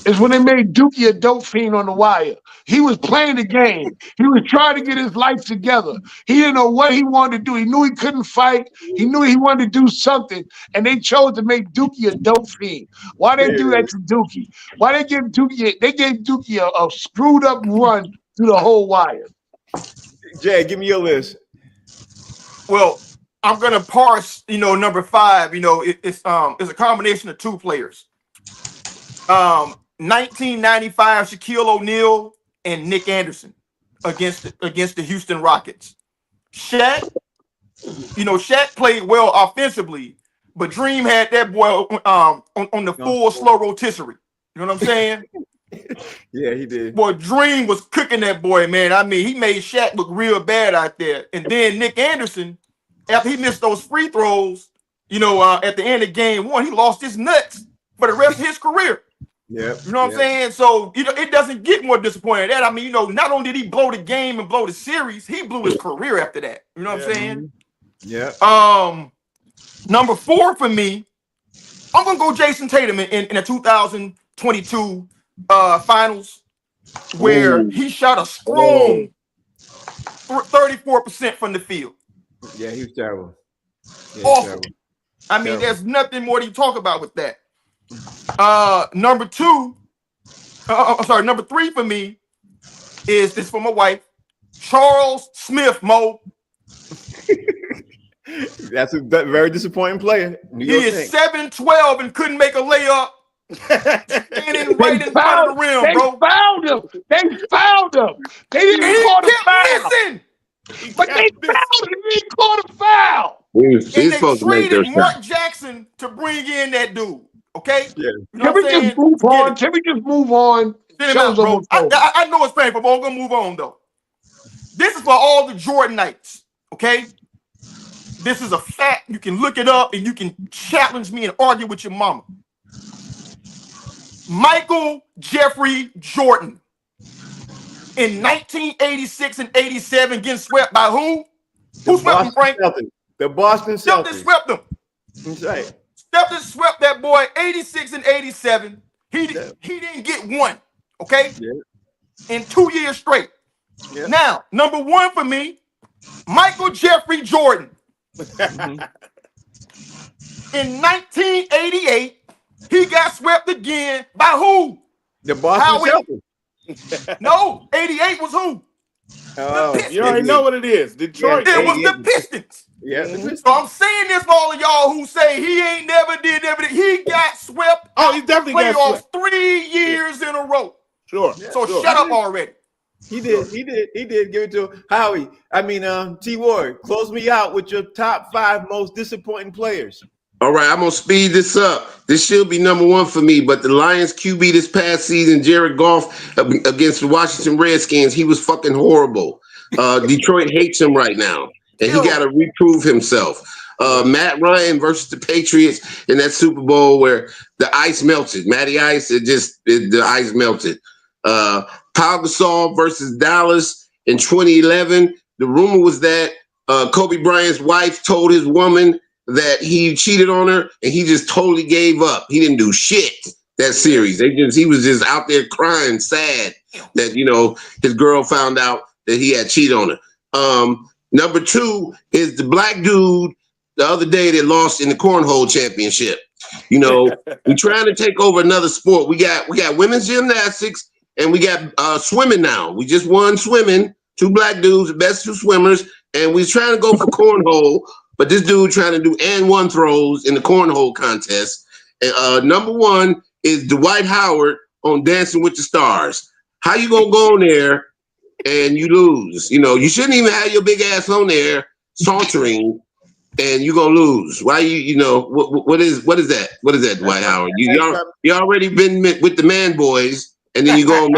is when they made Dookie a dope fiend on The Wire. He was playing the game. He was trying to get his life together. He didn't know what he wanted to do. He knew he couldn't fight. He knew he wanted to do something. And they chose to make Dookie a dope fiend. Why they do that to Dookie? Why they give Dookie? They gave Dookie a screwed up run through the whole Wire. Jay, give me your list. Well, I'm gonna parse. Number 5. It's a combination of 2 players. 1995 Shaquille O'Neal and Nick Anderson against the Houston Rockets. Shaq, Shaq played well offensively, but Dream had that boy on the full slow rotisserie. You know what I'm saying? Yeah, he did. Boy, Dream was cooking that boy, man. I mean, he made Shaq look real bad out there. And then Nick Anderson, after he missed those free throws, at the end of game one, he lost his nuts for the rest of his career. Yeah. You know what I'm saying? So, it doesn't get more disappointing than that. I mean, not only did he blow the game and blow the series, he blew his career after that. You know what I'm saying? Yeah. Number 4 for me, I'm going to go Jason Tatum in the 2022 finals, where he shot a strong 34% from the field. Yeah, he was terrible. Yeah, Awful. terrible. I mean, Terrible. there's nothing more to talk about with that. Number 3 for me is this for my wife, Charles Smith, Mo. That's a very disappointing player. He is 7'12" and couldn't make a layup. Standing right in front of the rim, they bro. found him. They found him. They didn't call the foul. Missing. But they found him. They didn't call the foul. He's And they supposed to make their traded shot. Mark Jackson to bring in that dude. Okay? Yeah. You know Can what we I'm saying? just move on? Can we just move on? Send him out, Show's bro. almost over. I know it's painful, but I'm gonna move on though. This is for all the Jordanites, okay? This is a fact. You can look it up and you can challenge me and argue with your mama. Michael Jeffrey Jordan in 1986 and 87 getting swept by who? Who swept him, Frank? The Boston Shelton Celtics. swept him. That's right. Shelton swept that boy 86 and 87. He didn't get one, okay? Yeah. In 2 years straight. Yeah. Now, number 1 for me, Michael Jeffrey Jordan. In 1988, he got swept again by who? The Boston Celtics. No, 88 was who? Oh, You already know what it is. Detroit. It was 88. the Pistons. Yeah. So I'm saying this for all of y'all who say he ain't never did. He got swept. Oh, he definitely got playoffs swept. 3 years in a row. Sure. So sure. shut up already. He did. Give it to Howie. I mean, T. Ward, close me out with your top 5 most disappointing players. All right, I'm gonna speed this up. This should be number 1 for me, but the Lions QB this past season, Jared Goff against the Washington Redskins, he was fucking horrible. Detroit hates him right now, and he got to reprove himself. Matt Ryan versus the Patriots in that Super Bowl where the ice melted. Matty Ice, the ice melted. Pau Gasol versus Dallas in 2011. The rumor was that Kobe Bryant's wife told his woman that he cheated on her, and he just totally gave up. He didn't do shit that series. He was just out there crying, sad that his girl found out that he had cheated on her. Number 2 is the black dude the other day that lost in the cornhole championship. We're trying to take over another sport. We got women's gymnastics and we got swimming now. We just won swimming. 2 black dudes, the best 2 swimmers, and we're trying to go for cornhole. But this dude trying to do and 1 throws in the cornhole contest. And number 1 is Dwight Howard on Dancing with the Stars. How you gonna go on there and you lose? You shouldn't even have your big ass on there sauntering, and you gonna lose. Why what is that? What is that, Dwight Howard? You already been with the man boys, and then you go on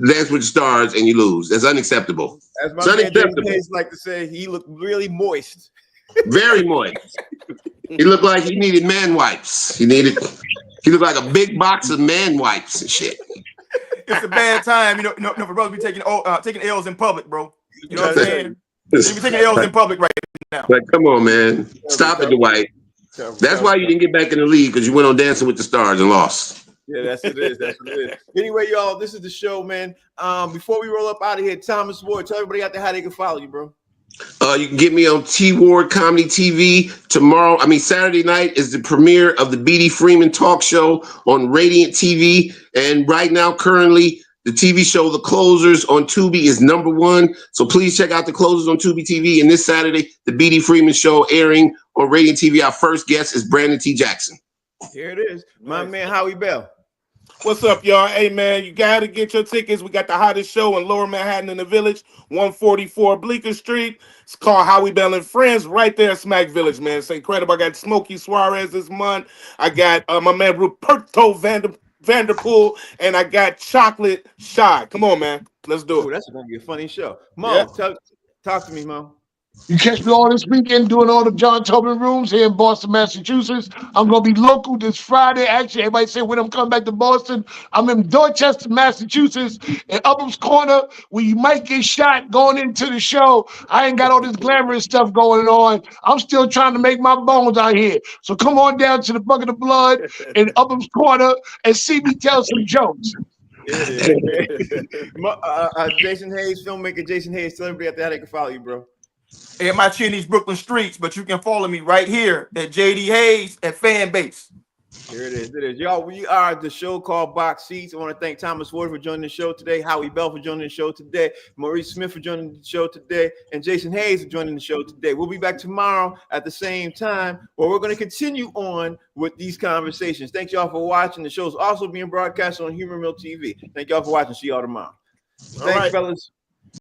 Dance with the Stars and you lose. That's unacceptable. As my man James Hayes like to say, he looked really moist. Very moist. He looked like he needed man wipes. He looked like a big box of man wipes and shit. It's a bad time, for brothers be taking L's in public, bro. You know what I'm saying? You be taking L's in public right now. Like, come on, man. Stop it, Dwight. That's why you didn't get back in the league, because you went on Dancing with the Stars and lost. Yeah, that's what it is. Anyway, y'all, this is the show, man. Before we roll up out of here, Thomas Ward, tell everybody out there how they can follow you, bro. You can get me on T Ward Comedy TV Saturday night is the premiere of the B.D. Freeman Talk Show on Radiant TV. And right now, currently, the TV show The Closers on Tubi is number 1. So please check out The Closers on Tubi TV. And this Saturday, the B.D. Freeman Show airing on Radiant TV. Our first guest is Brandon T. Jackson. Here it is. My man, Howie Bell. What's up, y'all? Hey, man, you got to get your tickets. We got the hottest show in Lower Manhattan in the Village, 144 Bleecker Street. It's called Howie Bell and Friends right there at Smack Village, man. It's incredible. I got Smokey Suarez this month. I got my man Ruperto Vanderpool, and I got Chocolate Shy. Come on, man. Let's do Ooh, it. that's going to be a funny show. Mo, Yeah. talk to me, Mo. You catch me all this weekend doing all the John Tobin rooms here in Boston, Massachusetts. I'm going to be local this Friday. Actually, everybody say when I'm coming back to Boston, I'm in Dorchester, Massachusetts, in Upham's Corner, where you might get shot going into the show. I ain't got all this glamorous stuff going on. I'm still trying to make my bones out here. So come on down to the Bucket of Blood in Upham's Corner and see me tell some jokes. Jason Hayes, filmmaker Jason Hayes, tell everybody out there how they can follow you, bro. At my Chinese Brooklyn streets, but you can follow me right here at JD Hayes at Fanbase. Here it is. It is. Y'all, we are the show called Box Seats. I want to thank Thomas Ward for joining the show today, Howie Bell for joining the show today, Maurice Smith for joining the show today, and Jason Hayes for joining the show today. We'll be back tomorrow at the same time where we're going to continue on with these conversations. Thank y'all for watching. The show's also being broadcast on Humor Mill TV. Thank y'all for watching. See y'all tomorrow. Thanks, fellas.